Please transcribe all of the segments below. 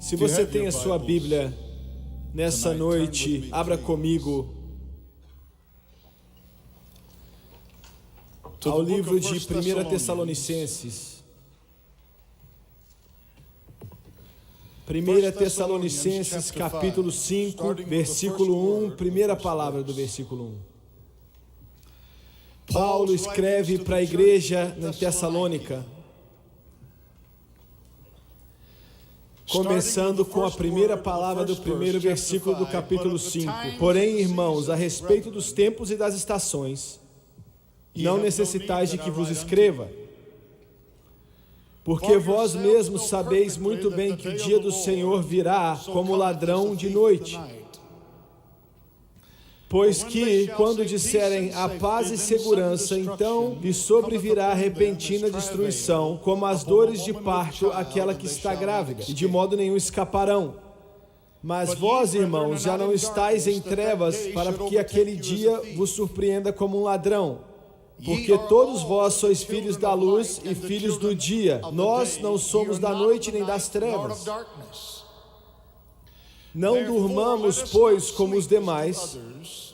Se você tem a sua Bíblia nessa noite, abra comigo ao livro de 1 Tessalonicenses. 1 Tessalonicenses, capítulo 5, versículo 1, primeira palavra do versículo 1. Paulo escreve para a igreja na Tessalônica, começando com a primeira palavra do primeiro versículo do capítulo 5. Porém, irmãos, a respeito dos tempos e das estações, não necessitais de que vos escreva, porque vós mesmos sabeis muito bem que o dia do Senhor virá como ladrão de noite. Pois que, quando disserem a paz e segurança, então lhe sobrevirá repentina destruição, como as dores de parto àquela que está grávida, e de modo nenhum escaparão. Mas vós, irmãos, já não estáis em trevas, para que aquele dia vos surpreenda como um ladrão. Porque todos vós sois filhos da luz e filhos do dia. Nós não somos da noite nem das trevas. Não durmamos, pois, como os demais,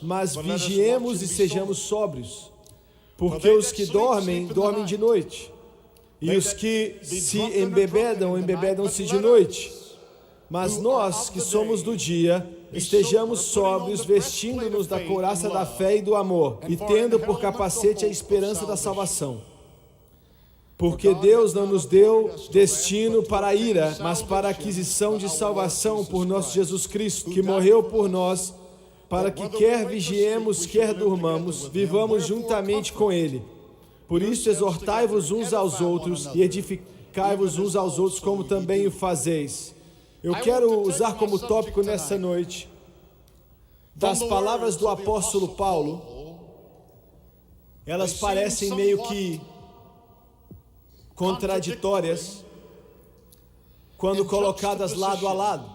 mas vigiemos e sejamos sóbrios. Porque os que dormem, dormem de noite. E os que se embebedam, embebedam-se de noite. Mas nós, que somos do dia, estejamos sóbrios, vestindo-nos da couraça da fé e do amor, e tendo por capacete a esperança da salvação. Porque Deus não nos deu destino para a ira, mas para a aquisição de salvação por nosso Jesus Cristo, que morreu por nós, para que quer vigiemos, quer durmamos, vivamos juntamente com Ele. Por isso exortai-vos uns aos outros e edificai-vos uns aos outros, como também o fazeis. Eu quero usar como tópico nessa noite, das palavras do apóstolo Paulo. Elas parecem meio que contraditórias quando colocadas lado a lado.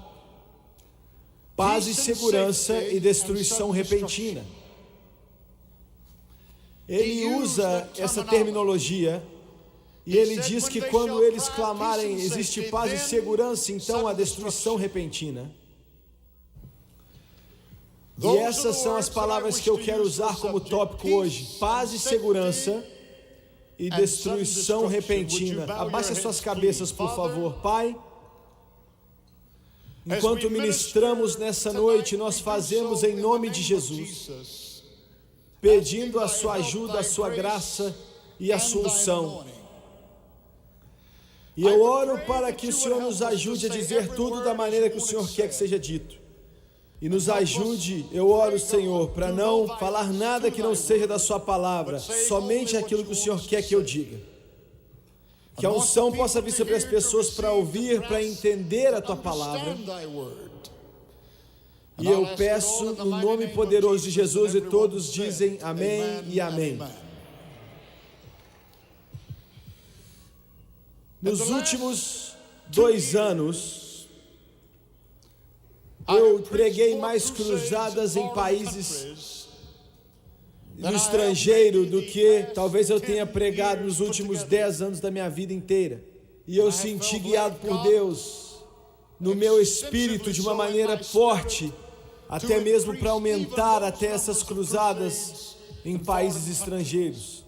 Paz e segurança e destruição repentina. Ele usa essa terminologia e ele diz que quando eles clamarem existe paz e segurança, então a destruição repentina. E essas são as palavras que eu quero usar como tópico hoje. Paz e segurança e destruição repentina. Abaixe suas cabeças, por favor. Pai, enquanto ministramos nessa noite, nós fazemos em nome de Jesus, pedindo a sua ajuda, a sua graça e a sua unção. E eu oro para que o Senhor nos ajude a dizer tudo da maneira que o Senhor quer que seja dito. E nos ajude, eu oro, Senhor, para não falar nada que não seja da sua palavra, somente aquilo que o Senhor quer que eu diga. Que a unção possa vir sobre as pessoas para ouvir, para entender a tua palavra. E eu peço no nome poderoso de Jesus, e todos dizem amém e amém. Nos últimos 2 anos, eu preguei mais cruzadas em países no estrangeiro do que talvez eu tenha pregado nos últimos 10 anos da minha vida inteira. E eu senti guiado por Deus no meu espírito de uma maneira forte, até mesmo para aumentar até essas cruzadas em países estrangeiros.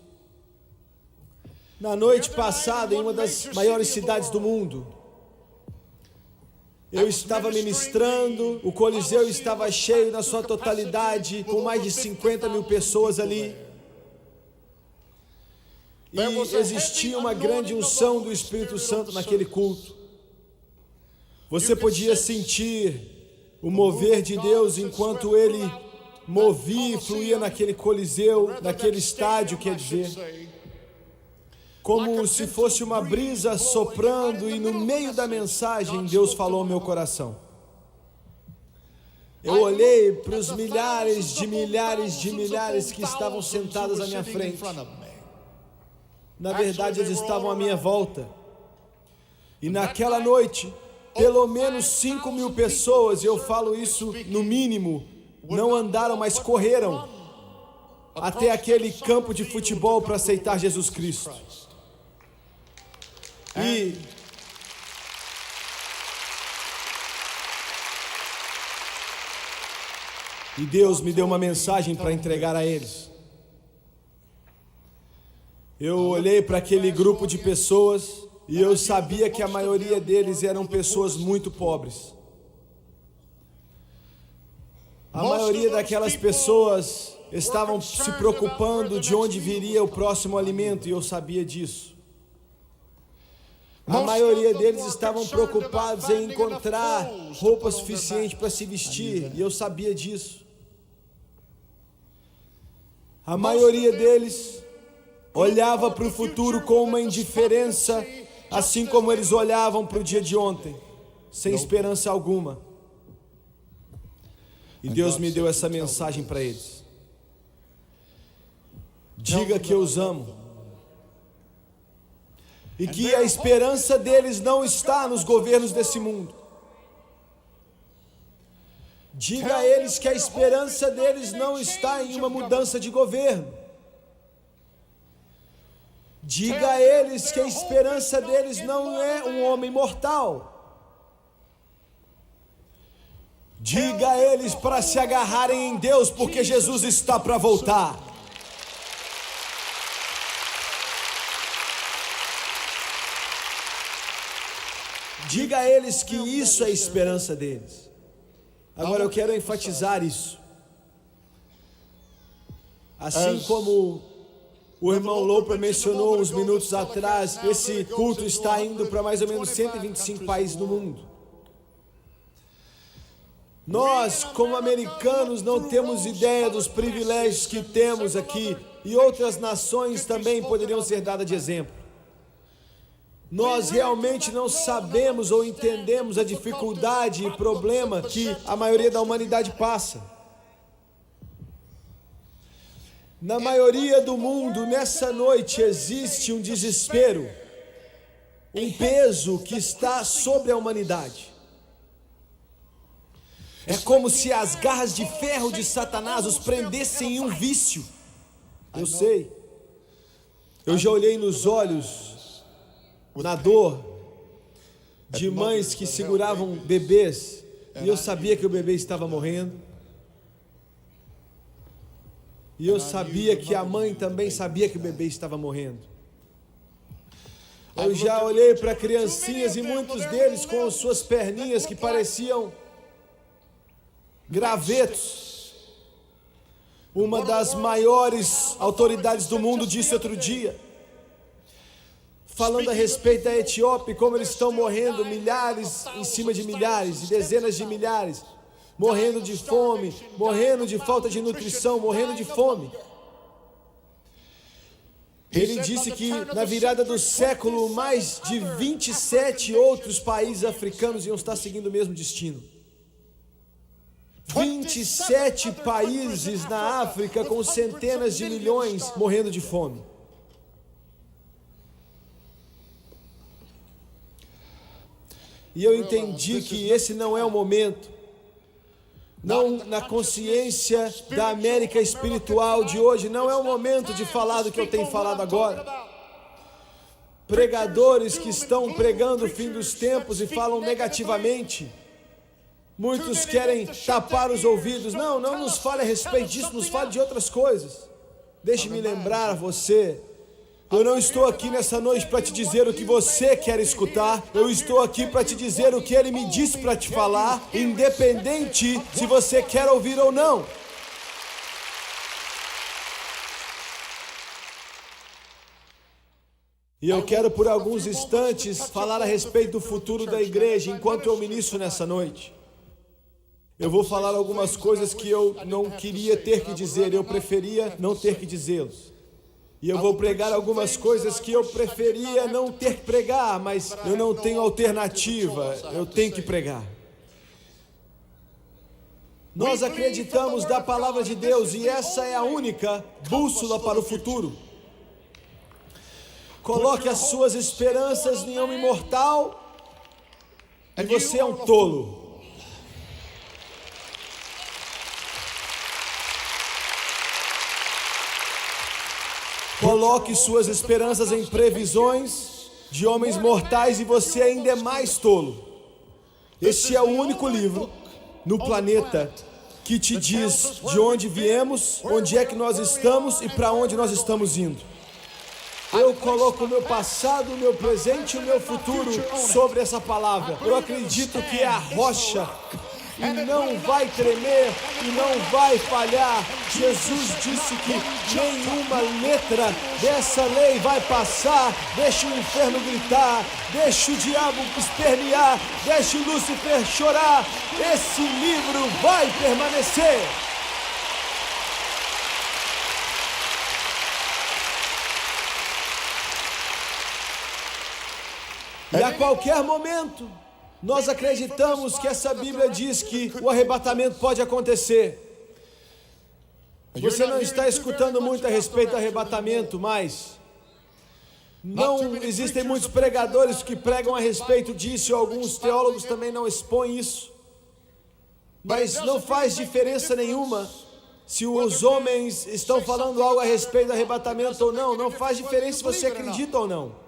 Na noite passada, em uma das maiores cidades do mundo, eu estava ministrando, o Coliseu estava cheio na sua totalidade, com mais de 50 mil pessoas ali. E existia uma grande unção do Espírito Santo naquele culto. Você podia sentir o mover de Deus enquanto Ele movia e fluía naquele Coliseu, naquele estádio, quer dizer. Como se fosse uma brisa soprando, e no meio da mensagem Deus falou ao meu coração. Eu olhei para os milhares de milhares que estavam sentados à minha frente. Na verdade, eles estavam à minha volta. E naquela noite, pelo menos 5 mil pessoas, e eu falo isso no mínimo, não andaram, mas correram até aquele campo de futebol para aceitar Jesus Cristo. E Deus me deu uma mensagem para entregar a eles. Eu olhei para aquele grupo de pessoas e eu sabia que a maioria deles eram pessoas muito pobres. A maioria daquelas pessoas estavam se preocupando de onde viria o próximo alimento, e eu sabia disso. A maioria deles estavam preocupados em encontrar roupa suficiente para se vestir, e eu sabia disso. A maioria deles olhava para o futuro com uma indiferença, assim como eles olhavam para o dia de ontem, sem esperança alguma. E Deus me deu essa mensagem para eles. Diga que eu os amo. E que a esperança deles não está nos governos desse mundo. Diga a eles que a esperança deles não está em uma mudança de governo. Diga a eles que a esperança deles não é um homem mortal. Diga a eles para se agarrarem em Deus, porque Jesus está para voltar. Diga a eles que isso é a esperança deles. Agora eu quero enfatizar isso. Assim como o irmão Loper mencionou uns minutos atrás, esse culto está indo para mais ou menos 125 países no mundo. Nós, como americanos, não temos ideia dos privilégios que temos aqui, e outras nações também poderiam ser dadas de exemplo. Nós realmente não sabemos ou entendemos a dificuldade e problema que a maioria da humanidade passa. Na maioria do mundo, nessa noite, existe um desespero, um peso que está sobre a humanidade. É como se as garras de ferro de Satanás os prendessem em um vício. Eu sei. Eu já olhei nos olhos, na dor, de mães que seguravam bebês, e eu sabia que o bebê estava morrendo. E eu sabia que a mãe também sabia que o bebê estava morrendo. Eu já olhei para criancinhas e muitos deles com as suas perninhas que pareciam gravetos. Uma das maiores autoridades do mundo disse outro dia, falando a respeito da Etiópia, como eles estão morrendo, milhares em cima de milhares, e dezenas de milhares, morrendo de fome, morrendo de falta de nutrição, morrendo de fome. Ele disse que na virada do século, mais de 27 outros países africanos iam estar seguindo o mesmo destino. 27 países na África com centenas de milhões morrendo de fome. E eu entendi que esse não é o momento, não na consciência da América espiritual de hoje, não é o momento de falar do que eu tenho falado agora. Pregadores que estão pregando o fim dos tempos e falam negativamente. Muitos querem tapar os ouvidos. Não nos fale a respeito disso, nos fale de outras coisas. Deixe-me lembrar a você, eu não estou aqui nessa noite para te dizer o que você quer escutar. Eu estou aqui para te dizer o que Ele me disse para te falar, independente se você quer ouvir ou não. E eu quero por alguns instantes falar a respeito do futuro da igreja enquanto eu ministro nessa noite. Eu vou falar algumas coisas que eu não queria ter que dizer, eu preferia não ter que dizê-los. E eu vou pregar algumas coisas que eu preferia não ter que pregar, mas eu não tenho alternativa, eu tenho que pregar. Nós acreditamos da palavra de Deus e essa é a única bússola para o futuro. Coloque as suas esperanças em um imortal e você é um tolo. Coloque suas esperanças em previsões de homens mortais e você ainda é mais tolo. Este é o único livro no planeta que te diz de onde viemos, onde é que nós estamos e para onde nós estamos indo. Eu coloco o meu passado, o meu presente e o meu futuro sobre essa palavra. Eu acredito que é a rocha e não vai tremer e não vai falhar. Jesus disse que nenhuma letra dessa lei vai passar. Deixa o inferno gritar, deixa o diabo espernear, deixa o Lúcifer chorar. Esse livro vai permanecer. E a qualquer momento, nós acreditamos que essa Bíblia diz que o arrebatamento pode acontecer. Você não está escutando muito a respeito do arrebatamento, mas não existem muitos pregadores que pregam a respeito disso, e alguns teólogos também não expõem isso. Mas não faz diferença nenhuma se os homens estão falando algo a respeito do arrebatamento ou não. Não faz diferença se você acredita ou não.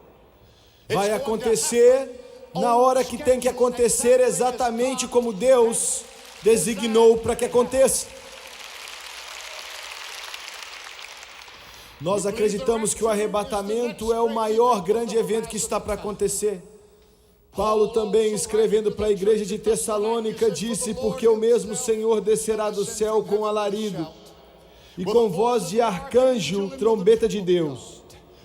Vai acontecer na hora que tem que acontecer, exatamente como Deus designou para que aconteça. Nós acreditamos que o arrebatamento é o maior grande evento que está para acontecer. Paulo também, escrevendo para a igreja de Tessalônica, disse: porque o mesmo Senhor descerá do céu com alarido, e com voz de arcanjo, trombeta de Deus.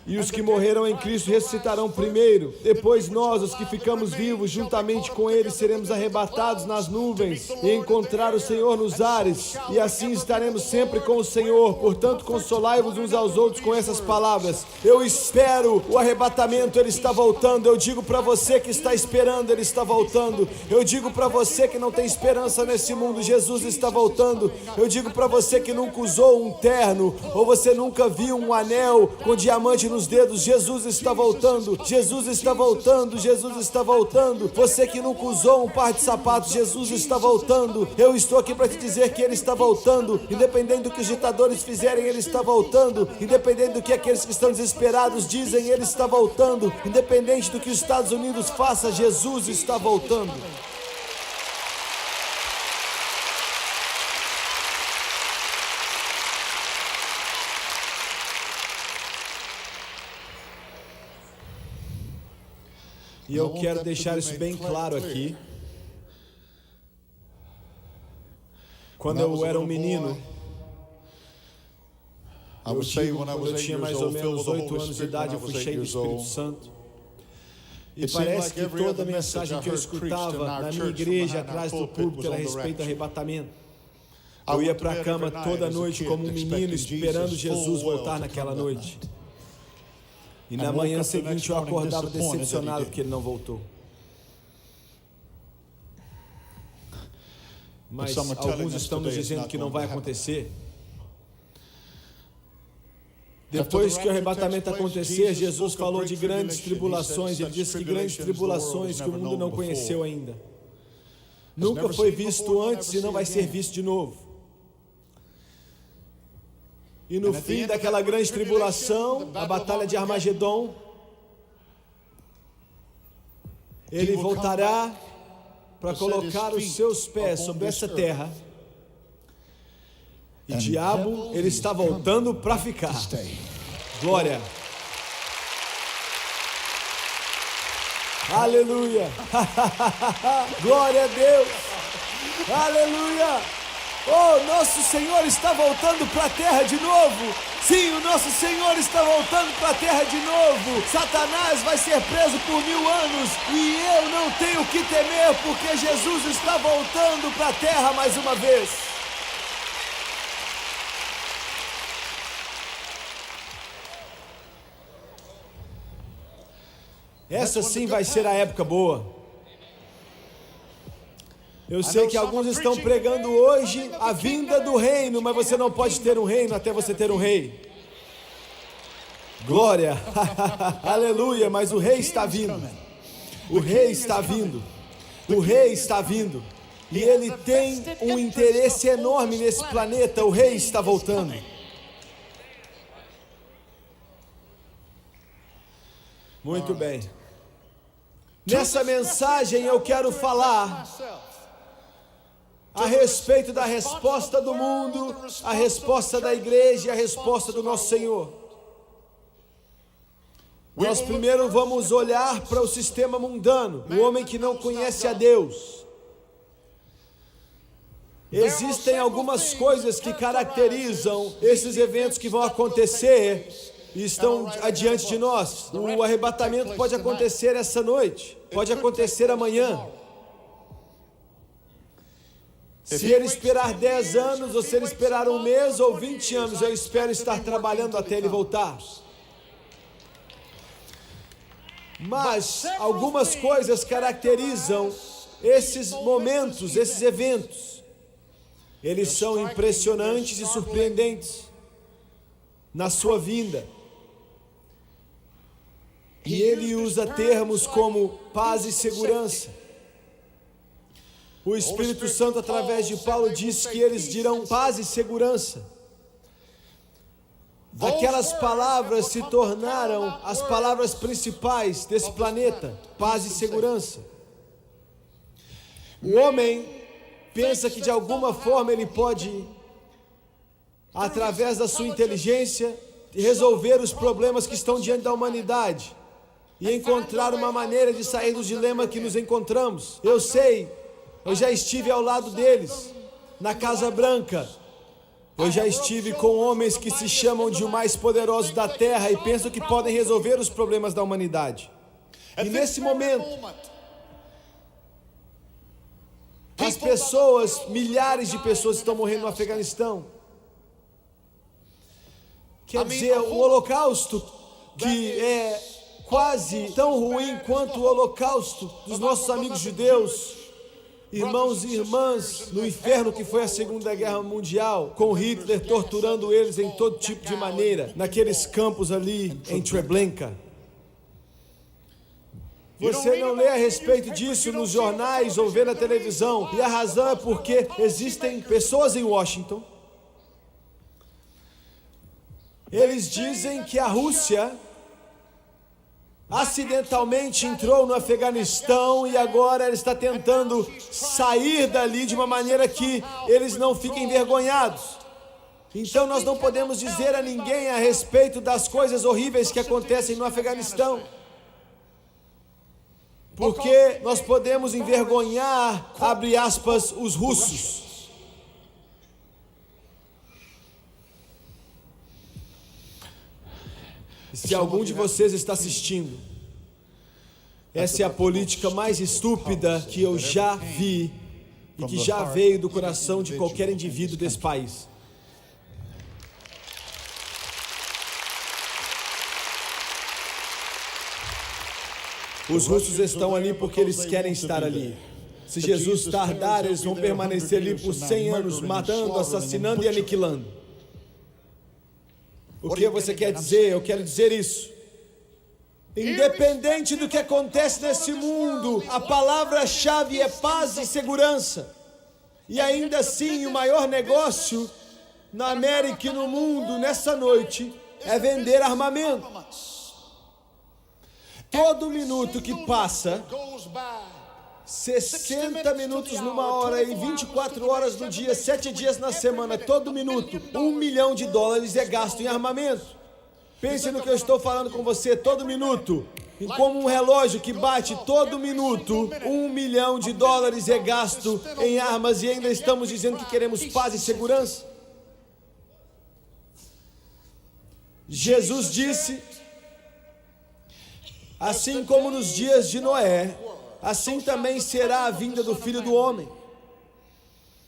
E os que morreram em Cristo ressuscitarão primeiro. Depois nós, os que ficamos vivos, juntamente com eles, seremos arrebatados nas nuvens e encontrar o Senhor nos ares. E assim estaremos sempre com o Senhor. Portanto, consolai-vos uns aos outros com essas palavras. Eu espero o arrebatamento, ele está voltando. Eu digo para você que está esperando, ele está voltando. Eu digo para você que não tem esperança nesse mundo, Jesus está voltando. Eu digo para você que nunca usou um terno, ou você nunca viu um anel com diamante nos dedos, Jesus está voltando, Jesus está voltando, Jesus está voltando. Você que nunca usou um par de sapatos, Jesus está voltando. Eu estou aqui para te dizer que ele está voltando. Independente do que os ditadores fizerem, ele está voltando. Independente do que aqueles que estão desesperados dizem, ele está voltando. Independente do que os Estados Unidos faça, Jesus está voltando. E eu quero deixar isso bem claro aqui. Quando eu era um menino, quando eu tinha mais ou menos 8 anos de idade, eu fui cheio do Espírito Santo. E parece que toda a mensagem que eu escutava na minha igreja, atrás do púlpito, era a respeito do arrebatamento. Eu ia para a cama toda noite como um menino, esperando Jesus voltar naquela noite. E na manhã seguinte eu acordava decepcionado porque ele não voltou. Mas alguns estão nos dizendo que não vai acontecer. Depois que o arrebatamento acontecer, Jesus falou de grandes tribulações. Ele disse que grandes tribulações que o mundo não conheceu ainda. Nunca foi visto antes e não vai ser visto de novo. E no fim daquela grande tribulação, a batalha de Armagedon, ele voltará para colocar os seus pés sobre essa terra. E diabo, ele está voltando para ficar. Glória. Aleluia. Glória a Deus. Aleluia. Oh, nosso Senhor está voltando para a terra de novo. Sim, o nosso Senhor está voltando para a terra de novo. Satanás vai ser preso por 1000 anos. E eu não tenho que temer, porque Jesus está voltando para a terra mais uma vez. Essa sim vai ser a época boa. Eu sei que alguns estão pregando hoje a vinda do reino, mas você não pode ter um reino até você ter um rei. Glória, aleluia, mas o rei está vindo. O rei está vindo. O rei está vindo. E ele tem um interesse enorme nesse planeta. O rei está voltando. Muito bem. Nessa mensagem eu quero falar a respeito da resposta do mundo, a resposta da igreja e a resposta do nosso Senhor. Nós primeiro vamos olhar para o sistema mundano, o homem que não conhece a Deus. Existem algumas coisas que caracterizam esses eventos que vão acontecer e estão adiante de nós. O arrebatamento pode acontecer essa noite, pode acontecer amanhã. Se ele esperar 10 anos, ou se ele esperar um mês ou 20 anos, eu espero estar trabalhando até ele voltar. Mas algumas coisas caracterizam esses momentos, esses eventos. Eles são impressionantes e surpreendentes na sua vinda. E ele usa termos como paz e segurança. O Espírito Santo, através de Paulo, diz que eles dirão paz e segurança. Aquelas palavras se tornaram as palavras principais desse planeta, paz e segurança. O homem pensa que de alguma forma ele pode, através da sua inteligência, resolver os problemas que estão diante da humanidade e encontrar uma maneira de sair do dilema que nos encontramos. Eu sei, eu já estive ao lado deles, na Casa Branca. Eu já estive com homens que se chamam de o mais poderoso da terra e pensam que podem resolver os problemas da humanidade. E nesse momento, as pessoas, milhares de pessoas estão morrendo no Afeganistão. Quer dizer, o holocausto, que é quase tão ruim quanto o holocausto dos nossos amigos judeus, irmãos e irmãs, no inferno que foi a Segunda Guerra Mundial, com Hitler torturando eles em todo tipo de maneira, naqueles campos ali em Treblinka. Você não lê a respeito disso nos jornais ou vê na televisão, e a razão é porque existem pessoas em Washington. Eles dizem que a Rússia acidentalmente entrou no Afeganistão e agora ela está tentando sair dali de uma maneira que eles não fiquem envergonhados. Então nós não podemos dizer a ninguém a respeito das coisas horríveis que acontecem no Afeganistão, porque nós podemos envergonhar, abre aspas, os russos. Se algum de vocês está assistindo, essa é a política mais estúpida que eu já vi e que já veio do coração de qualquer indivíduo desse país. Os russos estão ali porque eles querem estar ali. Se Jesus tardar, eles vão permanecer ali por 100 anos, matando, assassinando e aniquilando. O que você quer dizer? Eu quero dizer isso. Independente do que acontece nesse mundo, a palavra-chave é paz e segurança. E ainda assim, o maior negócio na América e no mundo nessa noite é vender armamento. Todo minuto que passa, 60 minutos numa hora e 24 horas no dia, 7 dias na semana, todo minuto, $1 milhão é gasto em armamento. Pense no que eu estou falando com você, todo minuto. E como um relógio que bate todo minuto, $1 milhão é gasto em armas e ainda estamos dizendo que queremos paz e segurança? Jesus disse, assim como nos dias de Noé, assim também será a vinda do Filho do Homem.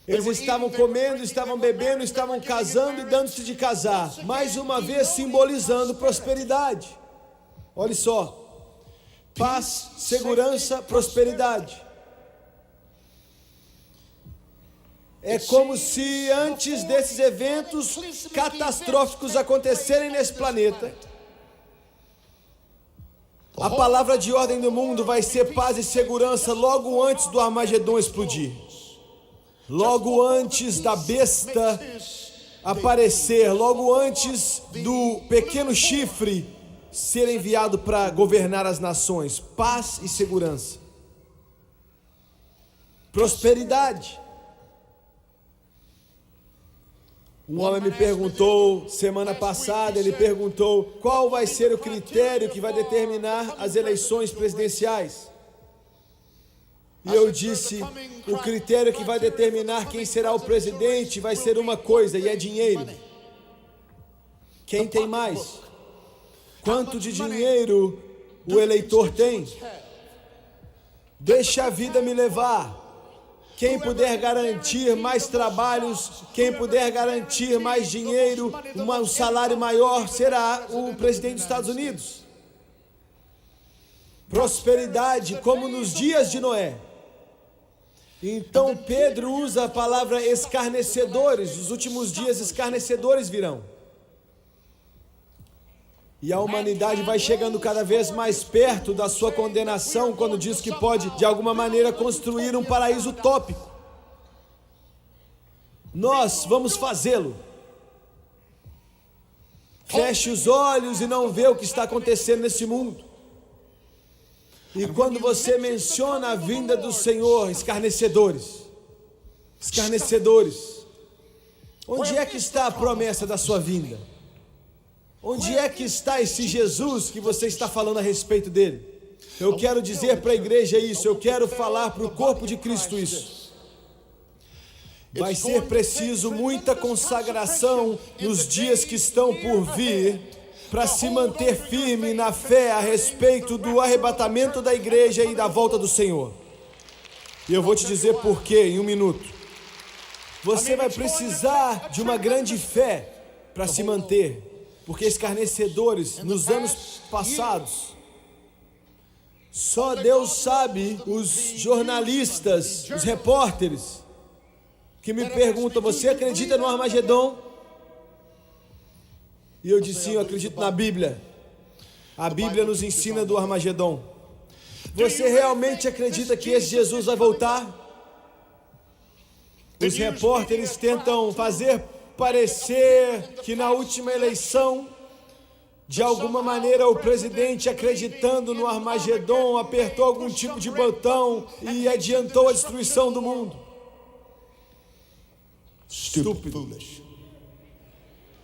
Eles estavam comendo, estavam bebendo, estavam casando e dando-se de casar, mais uma vez simbolizando prosperidade. Olha só, paz, segurança, prosperidade. É como se antes desses eventos catastróficos acontecerem nesse planeta, a palavra de ordem do mundo vai ser paz e segurança logo antes do Armagedon explodir. Logo antes da besta aparecer, logo antes do pequeno chifre ser enviado para governar as nações. Paz e segurança. Prosperidade. Um homem me perguntou semana passada, ele perguntou qual vai ser o critério que vai determinar as eleições presidenciais. E eu disse, o critério que vai determinar quem será o presidente vai ser uma coisa, e é dinheiro. Quem tem mais? Quanto de dinheiro o eleitor tem? Deixa a vida me levar. Quem puder garantir mais trabalhos, quem puder garantir mais dinheiro, um salário maior, será o presidente dos Estados Unidos. Prosperidade, como nos dias de Noé. Então Pedro usa a palavra escarnecedores. Os últimos dias escarnecedores virão. E a humanidade vai chegando cada vez mais perto da sua condenação quando diz que pode, de alguma maneira, construir um paraíso utópico. Nós vamos fazê-lo. Feche os olhos e não vê o que está acontecendo nesse mundo. E quando você menciona a vinda do Senhor, escarnecedores. Escarnecedores. Onde é que está a promessa da sua vinda? Onde é que está esse Jesus que você está falando a respeito dele? Eu quero dizer para a igreja isso, eu quero falar para o corpo de Cristo isso. Vai ser preciso muita consagração nos dias que estão por vir para se manter firme na fé a respeito do arrebatamento da igreja e da volta do Senhor. E eu vou te dizer por quê em um minuto. Você vai precisar de uma grande fé para se manter. Porque escarnecedores, nos anos passados, só Deus sabe, os jornalistas, os repórteres, que me perguntam, você acredita no Armagedon? E eu disse, sim, eu acredito na Bíblia. A Bíblia nos ensina do Armagedon. Você realmente acredita que esse Jesus vai voltar? Os repórteres tentam fazer parecer que na última eleição, de alguma maneira o presidente, acreditando no Armagedon, apertou algum tipo de botão e adiantou a destruição do mundo. Estúpido.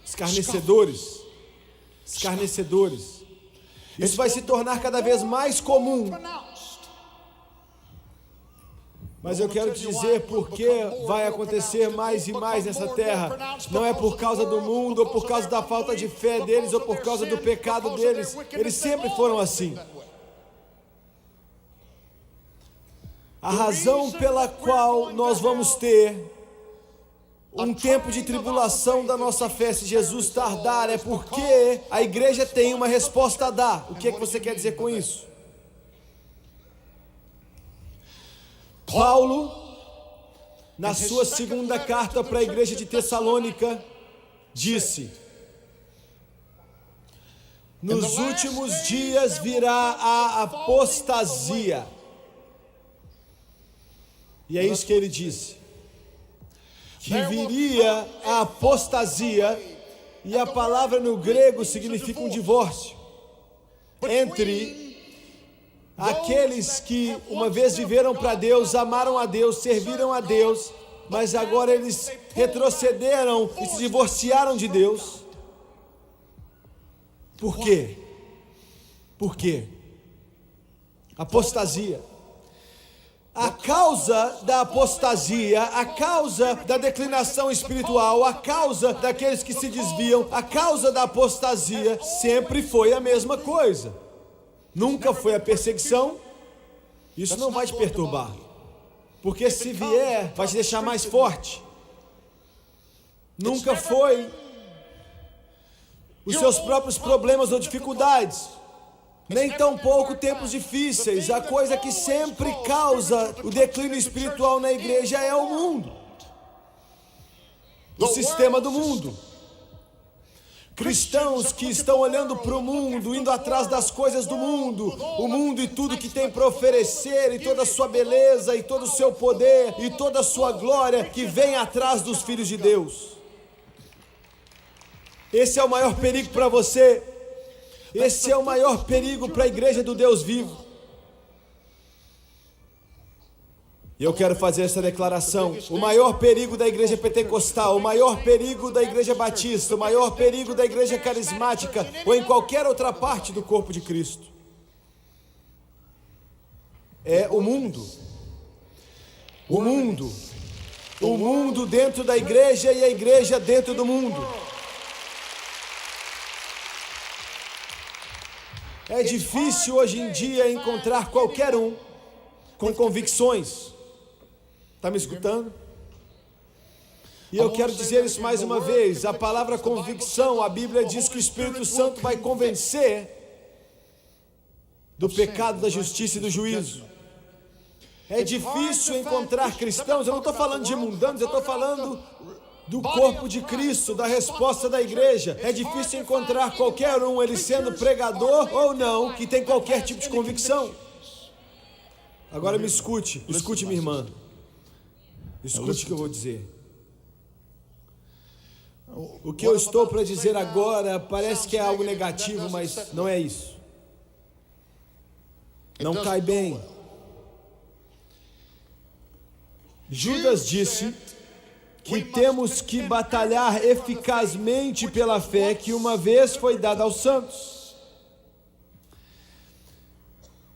Escarnecedores. Escarnecedores. Isso vai se tornar cada vez mais comum. Mas eu quero te dizer por que vai acontecer mais e mais nessa terra. Não é por causa do mundo, ou por causa da falta de fé deles, ou por causa do pecado deles. Eles sempre foram assim. A razão pela qual nós vamos ter um tempo de tribulação da nossa fé, se Jesus tardar, é porque a igreja tem uma resposta a dar. O que é que você quer dizer com isso? Paulo, na sua segunda carta para a igreja de Tessalônica, disse: nos últimos dias virá a apostasia. E é isso que ele disse. Que viria a apostasia, e a palavra no grego significa um divórcio entre aqueles que uma vez viveram para Deus, amaram a Deus, serviram a Deus, mas agora eles retrocederam e se divorciaram de Deus. Por quê? Por quê? Apostasia. A causa da apostasia, a causa da declinação espiritual, a causa daqueles que se desviam, a causa da apostasia sempre foi a mesma coisa. Nunca foi a perseguição. Isso não vai te perturbar, porque se vier, vai te deixar mais forte. Nunca foi os seus próprios problemas ou dificuldades, nem tampouco tempos difíceis. A coisa que sempre causa o declínio espiritual na igreja é o mundo, o sistema do mundo. Cristãos que estão olhando para o mundo, indo atrás das coisas do mundo, o mundo e tudo que tem para oferecer, e toda a sua beleza, e todo o seu poder, e toda a sua glória, que vem atrás dos filhos de Deus. Esse é o maior perigo para você. Esse é o maior perigo para a igreja do Deus vivo. E eu quero fazer essa declaração. O maior perigo da igreja pentecostal, o maior perigo da igreja batista, o maior perigo da igreja carismática ou em qualquer outra parte do corpo de Cristo é o mundo. O mundo. O mundo dentro da igreja e a igreja dentro do mundo. É difícil hoje em dia encontrar qualquer um com convicções. Está me escutando? E eu quero dizer isso mais uma vez. A palavra convicção, a Bíblia diz que o Espírito Santo vai convencer do pecado, da justiça e do juízo. É difícil encontrar cristãos, eu não estou falando de mundanos, eu estou falando do corpo de Cristo, da resposta da igreja. É difícil encontrar qualquer um, ele sendo pregador ou não, que tem qualquer tipo de convicção. Agora me escute, minha irmã. Escute o que eu vou dizer. O que eu estou para dizer agora parece que é algo negativo, mas não é isso. Não cai bem. Judas disse que temos que batalhar eficazmente pela fé que uma vez foi dada aos santos.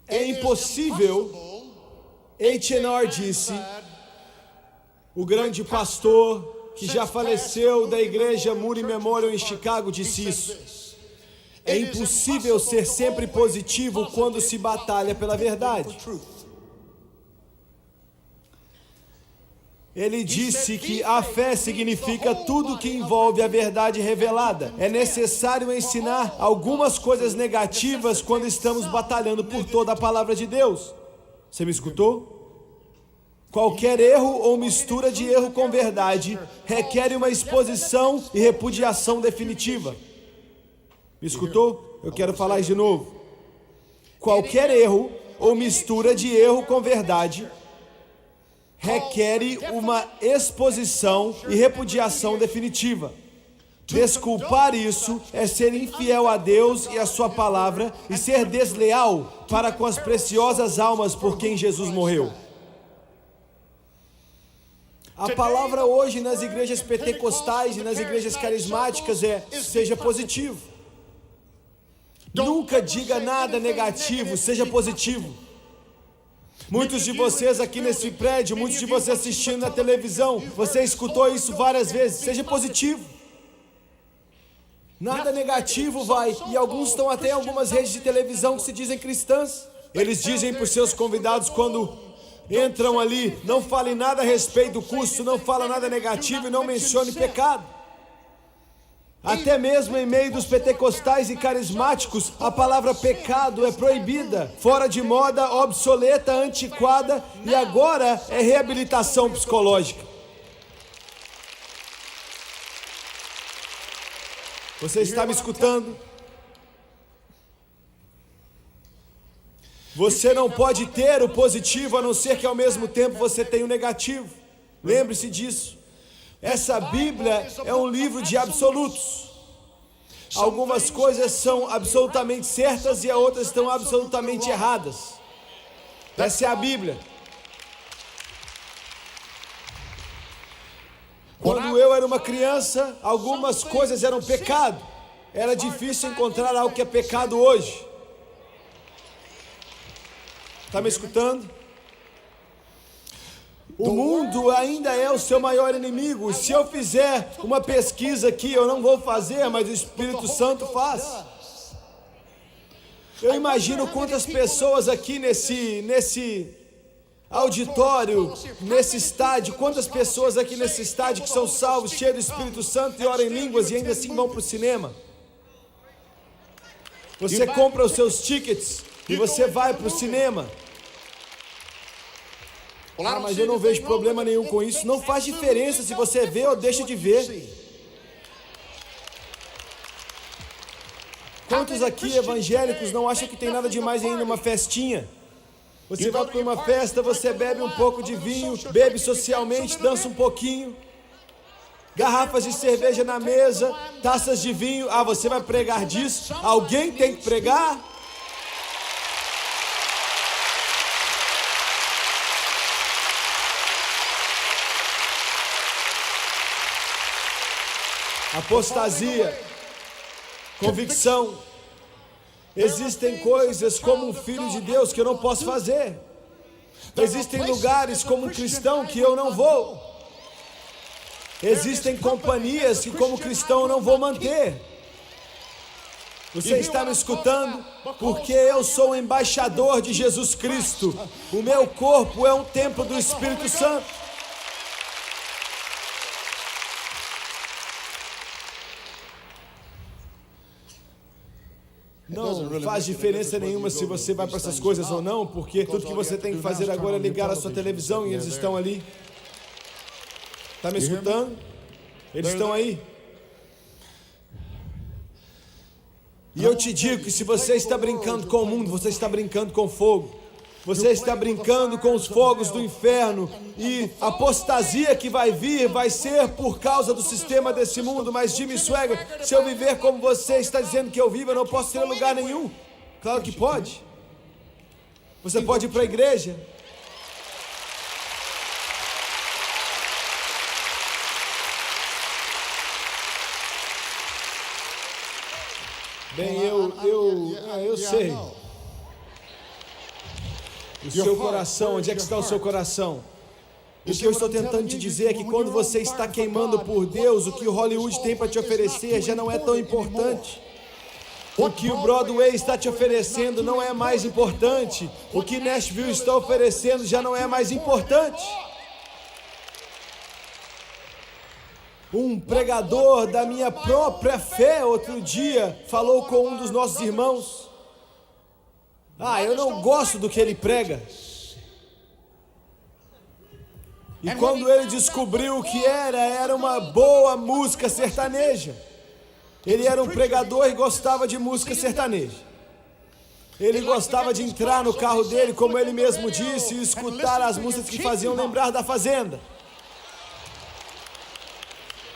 É impossível, H.N.R. disse, o grande pastor que já faleceu da igreja Moody Memorial em Chicago disse isso. É impossível ser sempre positivo quando se batalha pela verdade. Ele disse que a fé significa tudo que envolve a verdade revelada. É necessário ensinar algumas coisas negativas quando estamos batalhando por toda a palavra de Deus. Você me escutou? Qualquer erro ou mistura de erro com verdade requer uma exposição e repudiação definitiva. Me escutou? Eu quero falar isso de novo. Qualquer erro ou mistura de erro com verdade requer uma exposição e repudiação definitiva. Desculpar isso é ser infiel a Deus e a sua palavra e ser desleal para com as preciosas almas por quem Jesus morreu. A palavra hoje nas igrejas pentecostais e nas igrejas carismáticas é: seja positivo. Nunca diga nada negativo, seja positivo. Muitos de vocês aqui nesse prédio, muitos de vocês assistindo na televisão, você escutou isso várias vezes, seja positivo. Nada negativo vai, e alguns estão até em algumas redes de televisão que se dizem cristãs. Eles dizem para os seus convidados quando entram ali: não fale nada a respeito do custo, não fala nada negativo e não mencione pecado. Até mesmo em meio dos pentecostais e carismáticos, a palavra pecado é proibida, fora de moda, obsoleta, antiquada, e agora é reabilitação psicológica. Você está me escutando? Você não pode ter o positivo a não ser que ao mesmo tempo você tenha o negativo. Lembre-se disso. Essa Bíblia é um livro de absolutos. Algumas coisas são absolutamente certas e outras estão absolutamente erradas. Essa é a Bíblia. Quando eu era uma criança, algumas coisas eram pecado. Era difícil encontrar algo que é pecado hoje. Está me escutando? O mundo ainda é o seu maior inimigo. Se eu fizer uma pesquisa aqui, eu não vou fazer, mas o Espírito Santo faz. Eu imagino quantas pessoas aqui nesse auditório, nesse estádio, quantas pessoas aqui nesse estádio que são salvos, cheios do Espírito Santo e oram em línguas e ainda assim vão para o cinema. Você compra os seus tickets e você vai para o cinema. Ah, mas eu não vejo problema nenhum com isso. Não faz diferença se você vê ou deixa de ver. Quantos aqui evangélicos não acham que tem nada demais em ir numa festinha? Você vai para uma festa, você bebe um pouco de vinho, bebe socialmente, dança um pouquinho. Garrafas de cerveja na mesa, taças de vinho. Ah, você vai pregar disso? Alguém tem que pregar? Apostasia, convicção. Existem coisas como um filho de Deus que eu não posso fazer. Existem lugares como um cristão que eu não vou. Existem companhias que como cristão eu não vou manter. Você está me escutando? Porque eu sou um embaixador de Jesus Cristo. O meu corpo é um templo do Espírito Santo. Não faz diferença nenhuma se você vai para essas coisas ou não, porque tudo que você tem que fazer agora é ligar a sua televisão e eles estão ali. Está me escutando? Eles estão aí. E eu te digo que se você está brincando com o mundo, você está brincando com fogo. Você está brincando com os fogos do inferno. E a apostasia que vai vir vai ser por causa do sistema desse mundo. Mas Jimmy Swaggart, se eu viver como você está dizendo que eu vivo, eu não posso ir a lugar nenhum. Claro que pode. Você pode ir para a igreja. Bem, eu sei. O seu coração, onde é que está o seu coração? O que eu estou tentando te dizer é que quando você está queimando por Deus, o que o Hollywood tem para te oferecer já não é tão importante. O que o Broadway está te oferecendo não é mais importante. O que Nashville está oferecendo já não é mais importante. Um pregador da minha própria fé outro dia falou com um dos nossos irmãos. Eu não gosto do que ele prega. E quando ele descobriu o que era uma boa música sertaneja. Ele era um pregador e gostava de música sertaneja. Ele gostava de entrar no carro dele, como ele mesmo disse, e escutar as músicas que faziam lembrar da fazenda.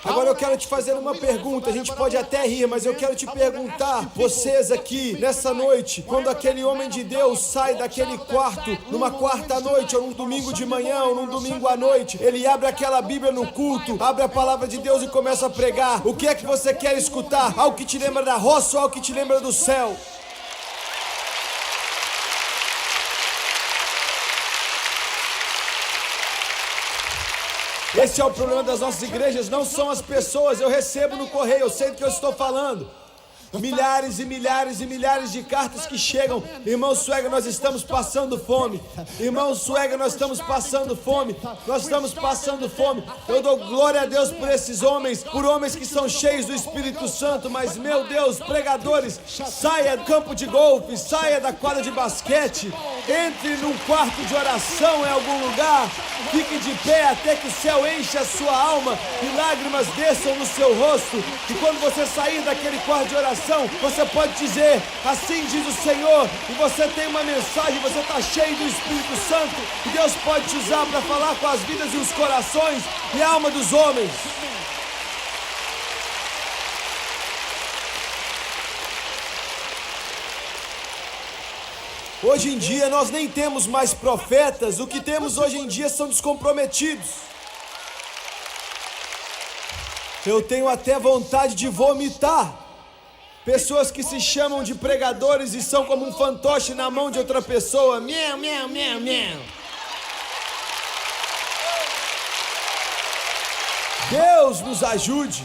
Agora eu quero te fazer uma pergunta, a gente pode até rir, mas eu quero te perguntar, vocês aqui, nessa noite, quando aquele homem de Deus sai daquele quarto, numa quarta noite, ou num domingo de manhã, ou num domingo à noite, ele abre aquela Bíblia no culto, abre a palavra de Deus e começa a pregar, o que é que você quer escutar? Algo que te lembra da roça ou algo que te lembra do céu? Esse é o problema das nossas igrejas, não são as pessoas. Eu recebo no correio, eu sei do que eu estou falando. Milhares e milhares e milhares de cartas que chegam. Irmão Swaggart, nós estamos passando fome. Irmão Swaggart, nós estamos passando fome. Nós estamos passando fome. Eu dou glória a Deus por esses homens, por homens que são cheios do Espírito Santo. Mas, meu Deus, pregadores, saia do campo de golfe, saia da quadra de basquete, entre num quarto de oração em algum lugar, fique de pé até que o céu enche a sua alma e lágrimas desçam no seu rosto. E quando você sair daquele quarto de oração, você pode dizer, assim diz o Senhor, e você tem uma mensagem, você está cheio do Espírito Santo, e Deus pode te usar para falar com as vidas e os corações e a alma dos homens. Hoje em dia nós nem temos mais profetas, o que temos hoje em dia são descomprometidos. Eu tenho até vontade de vomitar. Pessoas que se chamam de pregadores e são como um fantoche na mão de outra pessoa. Miau, miau, miau, miau. Deus nos ajude.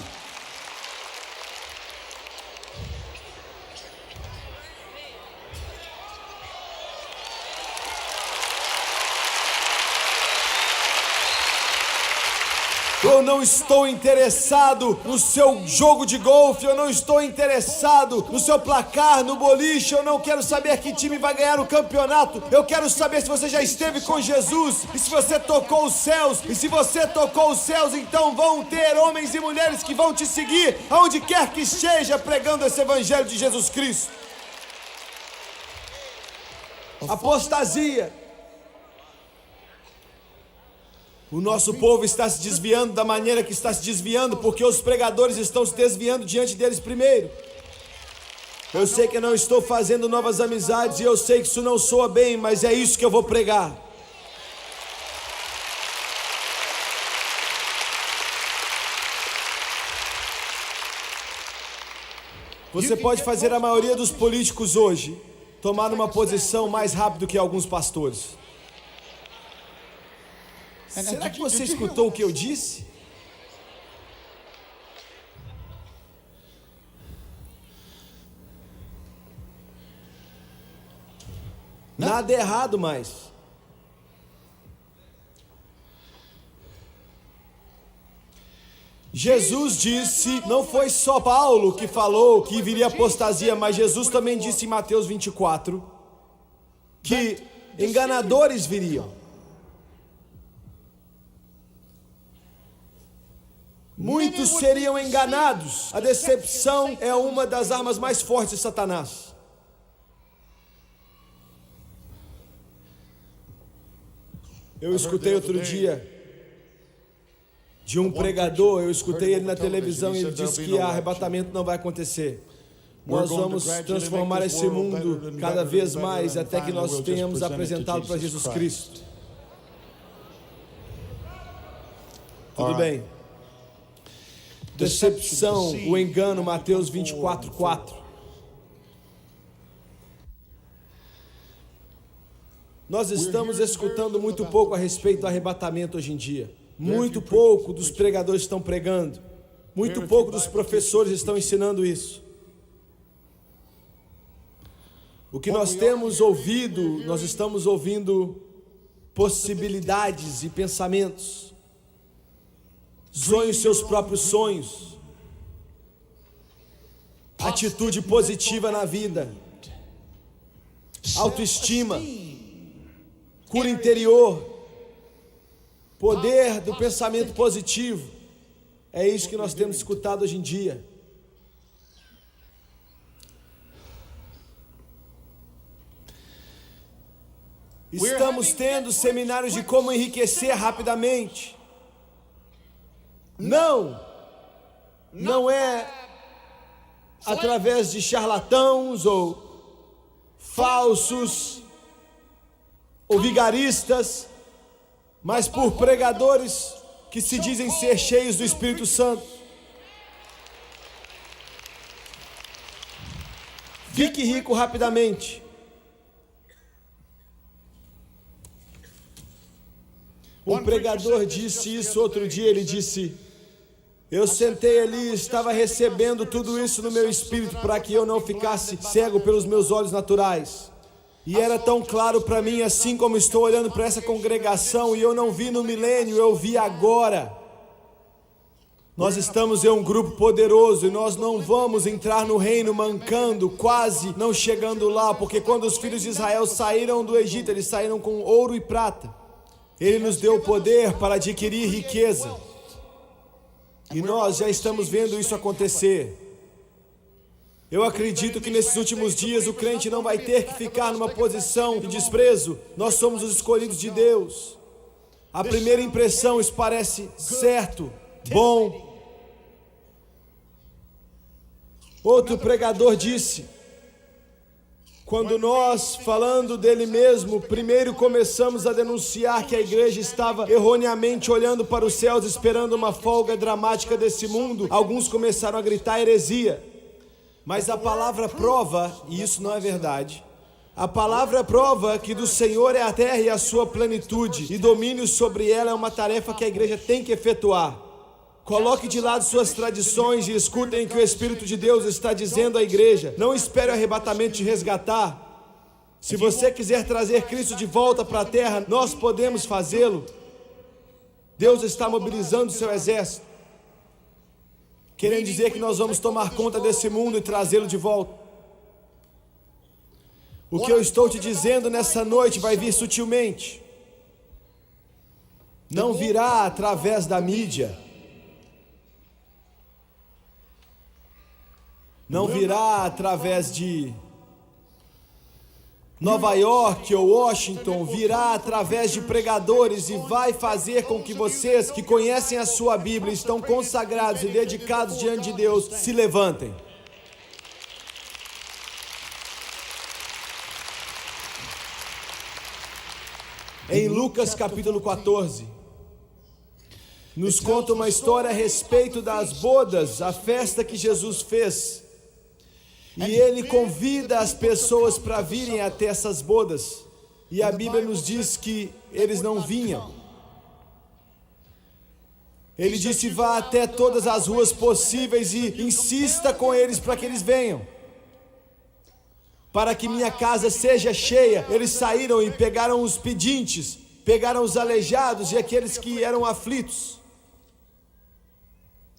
Eu não estou interessado no seu jogo de golfe, eu não estou interessado no seu placar, no boliche, eu não quero saber que time vai ganhar o campeonato, eu quero saber se você já esteve com Jesus, e se você tocou os céus, e se você tocou os céus, então vão ter homens e mulheres que vão te seguir, aonde quer que esteja, pregando esse evangelho de Jesus Cristo. Apostasia. O nosso povo está se desviando da maneira que está se desviando, porque os pregadores estão se desviando diante deles primeiro. Eu sei que eu não estou fazendo novas amizades e eu sei que isso não soa bem, mas é isso que eu vou pregar. Você pode fazer a maioria dos políticos hoje tomar uma posição mais rápido que alguns pastores. Será que você escutou o que eu disse? Nada errado mais. Jesus disse, não foi só Paulo que falou que viria apostasia, mas Jesus também disse em Mateus 24 que enganadores viriam. Muitos seriam enganados. A decepção é uma das armas mais fortes de Satanás. Eu escutei outro dia de um pregador, eu escutei ele na televisão e ele disse que arrebatamento não vai acontecer. Nós vamos transformar esse mundo cada vez mais até que nós tenhamos apresentado para Jesus Cristo. Tudo bem. Decepção, o engano, Mateus 24:4. Nós estamos escutando muito pouco a respeito do arrebatamento hoje em dia. Muito pouco dos pregadores estão pregando. Muito pouco dos professores estão ensinando isso. O que nós temos ouvido, nós estamos ouvindo possibilidades e pensamentos. Sonhe seus próprios sonhos. Atitude positiva na vida. Autoestima. Cura interior. Poder do pensamento positivo. É isso que nós temos escutado hoje em dia. Estamos tendo seminários de como enriquecer rapidamente. Não é através de charlatãos ou falsos ou vigaristas, mas por pregadores que se dizem ser cheios do Espírito Santo. Fique rico rapidamente. Um pregador disse isso outro dia, ele disse: eu sentei ali, estava recebendo tudo isso no meu espírito para que eu não ficasse cego pelos meus olhos naturais. E era tão claro para mim, assim como estou olhando para essa congregação, e eu não vi no milênio, eu vi agora. Nós estamos em um grupo poderoso e nós não vamos entrar no reino mancando, quase não chegando lá, porque quando os filhos de Israel saíram do Egito, eles saíram com ouro e prata. Ele nos deu o poder para adquirir riqueza. E nós já estamos vendo isso acontecer. Eu acredito que nesses últimos dias o crente não vai ter que ficar numa posição de desprezo. Nós somos os escolhidos de Deus. A primeira impressão, isso parece certo, bom. Outro pregador disse: quando nós, falando dele mesmo, primeiro começamos a denunciar que a igreja estava erroneamente olhando para os céus, esperando uma folga dramática desse mundo, alguns começaram a gritar heresia. Mas a palavra prova, e isso não é verdade, a palavra prova que do Senhor é a terra e a sua plenitude, e domínio sobre ela é uma tarefa que a igreja tem que efetuar. Coloque de lado suas tradições e escutem o que o Espírito de Deus está dizendo à igreja. Não espere o arrebatamento te resgatar. Se você quiser trazer Cristo de volta para a terra, nós podemos fazê-lo. Deus está mobilizando o seu exército, querendo dizer que nós vamos tomar conta desse mundo e trazê-lo de volta. O que eu estou te dizendo nessa noite vai vir sutilmente. Não virá através da mídia. Não virá através de Nova York ou Washington, virá através de pregadores e vai fazer com que vocês que conhecem a sua Bíblia, estão consagrados e dedicados diante de Deus, se levantem. Em Lucas capítulo 14, nos conta uma história a respeito das bodas, a festa que Jesus fez. E ele convida as pessoas para virem até essas bodas. E a Bíblia nos diz que eles não vinham. Ele disse: vá até todas as ruas possíveis e insista com eles para que eles venham, para que minha casa seja cheia. Eles saíram e pegaram os pedintes, pegaram os aleijados e aqueles que eram aflitos.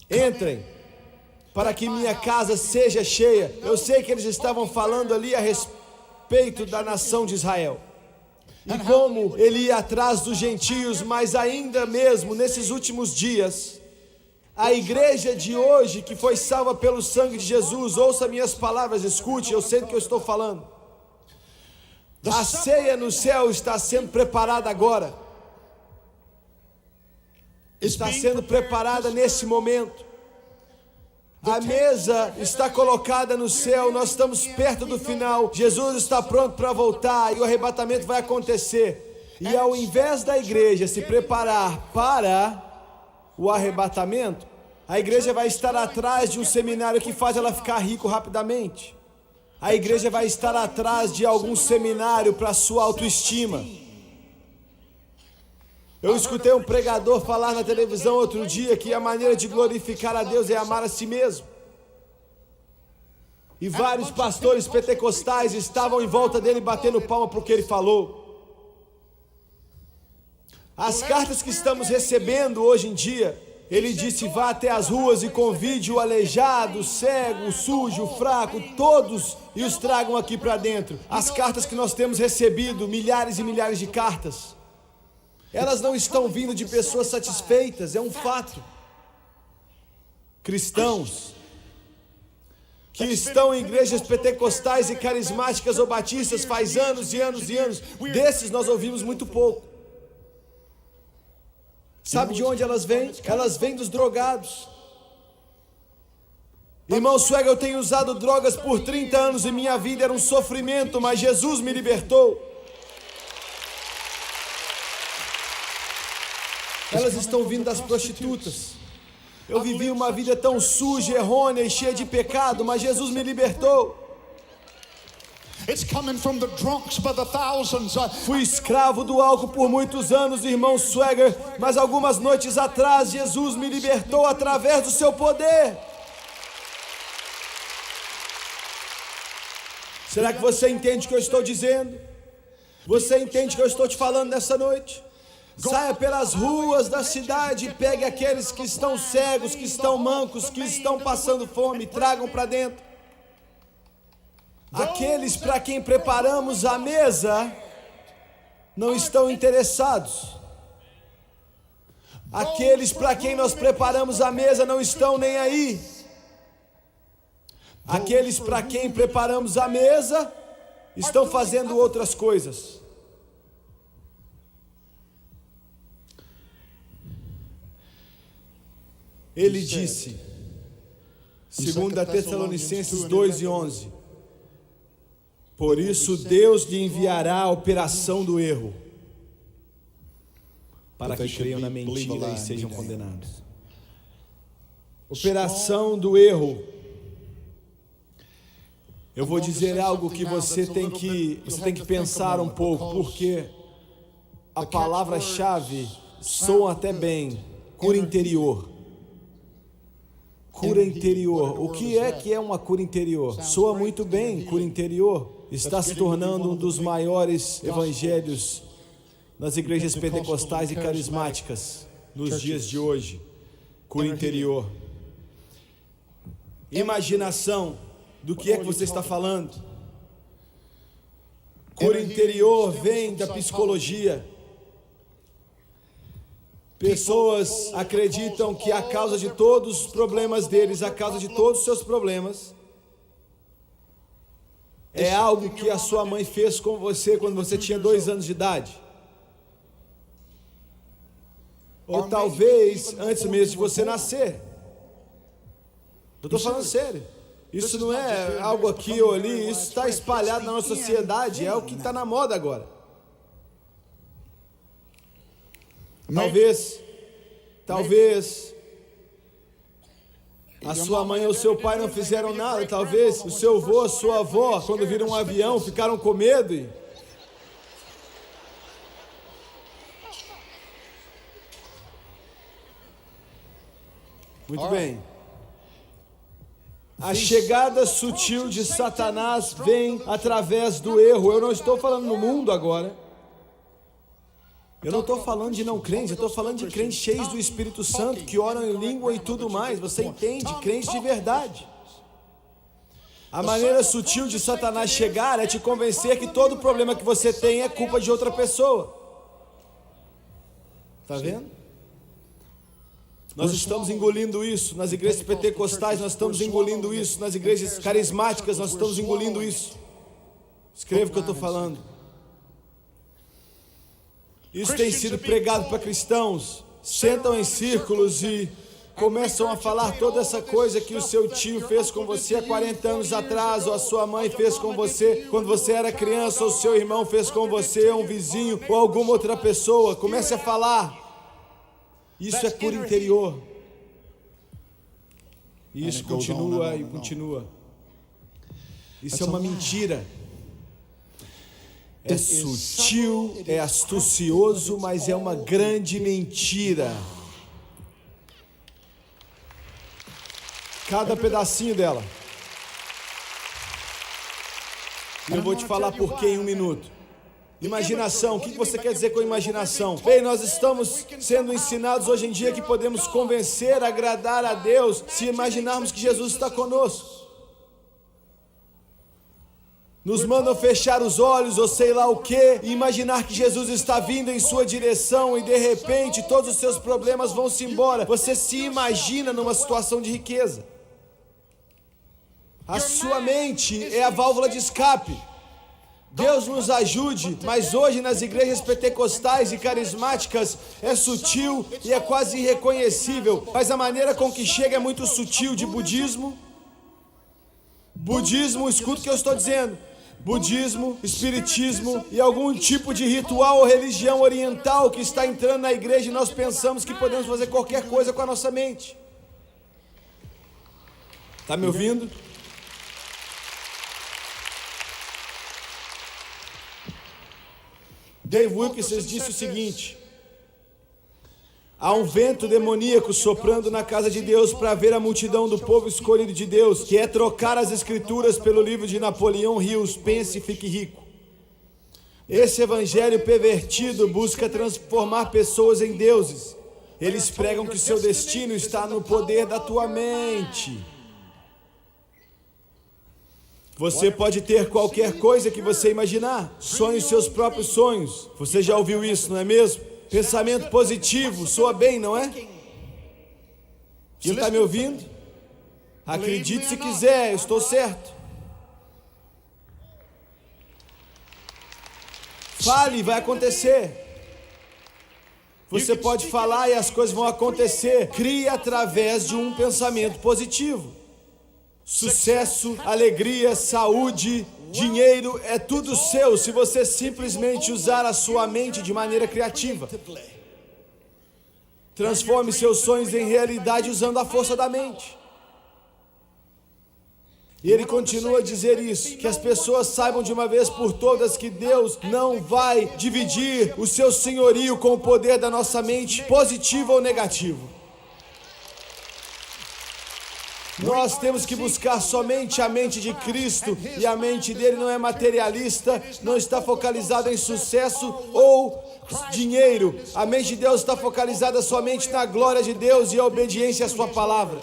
Entrem, para que minha casa seja cheia. Eu sei que eles estavam falando ali a respeito da nação de Israel e como ele ia atrás dos gentios, mas ainda mesmo nesses últimos dias, a igreja de hoje que foi salva pelo sangue de Jesus, ouça minhas palavras, escute, eu sei do que eu estou falando. A ceia no céu está sendo preparada agora, está sendo preparada nesse momento. A mesa está colocada no céu, nós estamos perto do final, Jesus está pronto para voltar e o arrebatamento vai acontecer. E ao invés da igreja se preparar para o arrebatamento, a igreja vai estar atrás de um seminário que faz ela ficar rico rapidamente. A igreja vai estar atrás de algum seminário para sua autoestima. Eu escutei um pregador falar na televisão outro dia que a maneira de glorificar a Deus é amar a si mesmo. E vários pastores pentecostais estavam em volta dele batendo palma para o que ele falou. As cartas que estamos recebendo hoje em dia, ele disse: vá até as ruas e convide o aleijado, o cego, o sujo, o fraco, todos, e os tragam aqui para dentro. As cartas que nós temos recebido, milhares e milhares de cartas, elas não estão vindo de pessoas satisfeitas, é um fato. Cristãos que estão em igrejas pentecostais e carismáticas ou batistas faz anos e anos e anos, desses nós ouvimos muito pouco. Sabe de onde elas vêm? Elas vêm dos drogados. Irmão Swagger, eu tenho usado drogas por 30 anos e minha vida era um sofrimento, mas Jesus me libertou. Elas estão vindo das prostitutas. Eu vivi uma vida tão suja, errônea e cheia de pecado, mas Jesus me libertou. Fui escravo do álcool por muitos anos, irmão Swagger, mas algumas noites atrás Jesus me libertou através do seu poder. Será que você entende o que eu estou dizendo? Você entende o que eu estou te falando nessa noite? Saia pelas ruas da cidade e pegue aqueles que estão cegos, que estão mancos, que estão passando fome, tragam para dentro. Aqueles para quem preparamos a mesa não estão interessados. Aqueles para quem nós preparamos a mesa não estão nem aí. Aqueles para quem preparamos a mesa estão fazendo outras coisas. Ele disse, 2 Tessalonicenses 2:11, por isso Deus lhe enviará a operação do erro, para que creiam na mentira e sejam condenados. Operação do erro. Eu vou dizer algo que você tem que pensar um pouco, porque a palavra-chave soa até bem, cura interior. Cura interior. O que é uma cura interior? Soa muito bem, cura interior. Está se tornando um dos maiores evangelhos nas igrejas pentecostais e carismáticas nos dias de hoje. Cura interior. Imaginação do que é que você está falando. Cura interior vem da psicologia. Pessoas acreditam que a causa de todos os problemas deles, a causa de todos os seus problemas, é algo que a sua mãe fez com você quando você tinha 2 anos de idade. Ou talvez antes mesmo de você nascer. Eu estou falando sério. Isso não é algo aqui ou ali, isso está espalhado na nossa sociedade, é o que está na moda agora. Talvez A sua mãe ou seu pai não fizeram nada. Talvez o seu avô, a sua avó, quando viram um avião, ficaram com medo. Muito bem. A chegada sutil de Satanás vem através do erro. Eu não estou falando no mundo agora. Eu não estou falando de não crentes, eu estou falando de crentes cheios do Espírito Santo, que oram em língua e tudo mais. Você entende? Crentes de verdade. A maneira sutil de Satanás chegar é te convencer que todo problema que você tem é culpa de outra pessoa. Está vendo? Nós estamos engolindo isso nas igrejas pentecostais, nós estamos engolindo isso nas igrejas carismáticas, nós estamos engolindo isso. Escreva o que eu estou falando. Isso tem sido pregado para cristãos, sentam em círculos e começam a falar toda essa coisa que o seu tio fez com você há 40 anos atrás, ou a sua mãe fez com você quando você era criança, ou o seu irmão fez com você, ou um vizinho, ou alguma outra pessoa. Comece a falar. Isso é cura interior. E isso continua e continua. Isso é uma mentira. É sutil, é astucioso, mas é uma grande mentira. Cada pedacinho dela. E eu vou te falar por quê em um minuto. Imaginação, o que você quer dizer com imaginação? Bem, nós estamos sendo ensinados hoje em dia que podemos convencer, agradar a Deus, se imaginarmos que Jesus está conosco. Nos mandam fechar os olhos ou sei lá o que, e imaginar que Jesus está vindo em sua direção e de repente todos os seus problemas vão se embora. Você se imagina numa situação de riqueza. A sua mente é a válvula de escape. Deus nos ajude, mas hoje nas igrejas pentecostais e carismáticas é sutil e é quase irreconhecível, mas a maneira com que chega é muito sutil. De budismo, escuta o que eu estou dizendo, budismo, espiritismo e algum tipo de ritual ou religião oriental que está entrando na igreja e nós pensamos que podemos fazer qualquer coisa com a nossa mente. Está me ouvindo? Dave Wilkerson disse o seguinte: há um vento demoníaco soprando na casa de Deus para ver a multidão do povo escolhido de Deus, que é trocar as escrituras pelo livro de Napoleão Hills, Pense e Fique Rico. Esse evangelho pervertido busca transformar pessoas em deuses. Eles pregam que seu destino está no poder da tua mente. Você pode ter qualquer coisa que você imaginar. Sonhe os seus próprios sonhos. Você já ouviu isso, não é mesmo? Pensamento positivo, soa bem, não é? Você está me ouvindo? Acredite se quiser, eu estou certo. Fale, vai acontecer. Você pode falar e as coisas vão acontecer. Crie através de um pensamento positivo. Sucesso, alegria, saúde, dinheiro, é tudo seu se você simplesmente usar a sua mente de maneira criativa. Transforme seus sonhos em realidade usando a força da mente. E ele continua a dizer isso, que as pessoas saibam de uma vez por todas que Deus não vai dividir o seu senhorio com o poder da nossa mente, positivo ou negativo. Nós temos que buscar somente a mente de Cristo, e a mente dele não é materialista, não está focalizada em sucesso ou dinheiro. A mente de Deus está focalizada somente na glória de Deus e a obediência à sua palavra.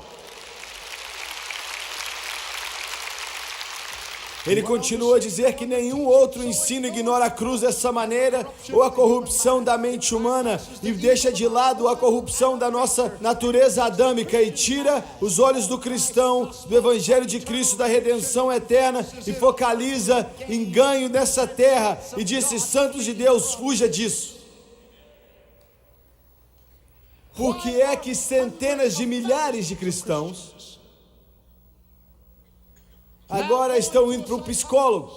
Ele continua a dizer que nenhum outro ensino ignora a cruz dessa maneira, ou a corrupção da mente humana, e deixa de lado a corrupção da nossa natureza adâmica, e tira os olhos do cristão, do Evangelho de Cristo, da redenção eterna, e focaliza em ganho nessa terra, e disse: santos de Deus, fuja disso. Por que é que centenas de milhares de cristãos agora estão indo para um psicólogo?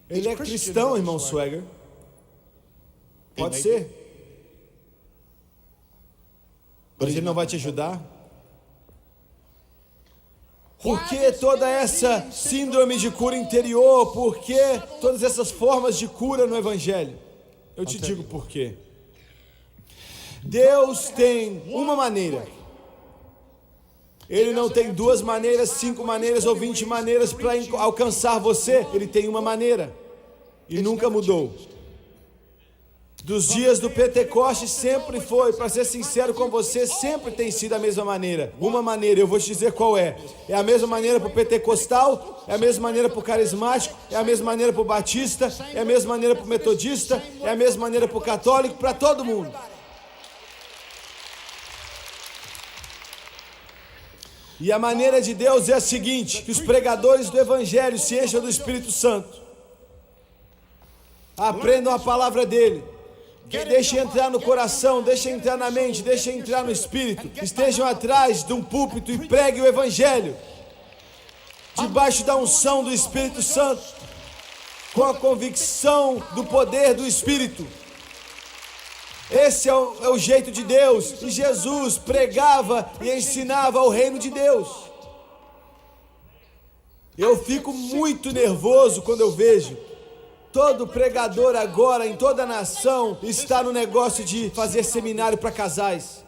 Ele é cristão, irmão Swagger. Pode ser. Mas ele não vai te ajudar. Por que toda essa síndrome de cura interior? Por que todas essas formas de cura no Evangelho? Eu te digo por quê. Deus tem uma maneira. Ele não tem 2 maneiras, 5 maneiras ou 20 maneiras para alcançar você. Ele tem uma maneira. E nunca mudou. Dos dias do Pentecostes sempre foi, para ser sincero com você, sempre tem sido a mesma maneira. Uma maneira, eu vou te dizer qual é. É a mesma maneira para o pentecostal, é a mesma maneira para o carismático, é a mesma maneira para o batista, é a mesma maneira para o metodista, é a mesma maneira para o católico, para todo mundo. E a maneira de Deus é a seguinte: que os pregadores do Evangelho se encham do Espírito Santo, aprendam a palavra dele, deixem entrar no coração, deixem entrar na mente, deixem entrar no espírito, estejam atrás de um púlpito e preguem o Evangelho, debaixo da unção do Espírito Santo, com a convicção do poder do Espírito. Esse é o jeito de Deus. E Jesus pregava e ensinava o reino de Deus. Eu fico muito nervoso quando eu vejo todo pregador agora, em toda a nação, está no negócio de fazer seminário para casais.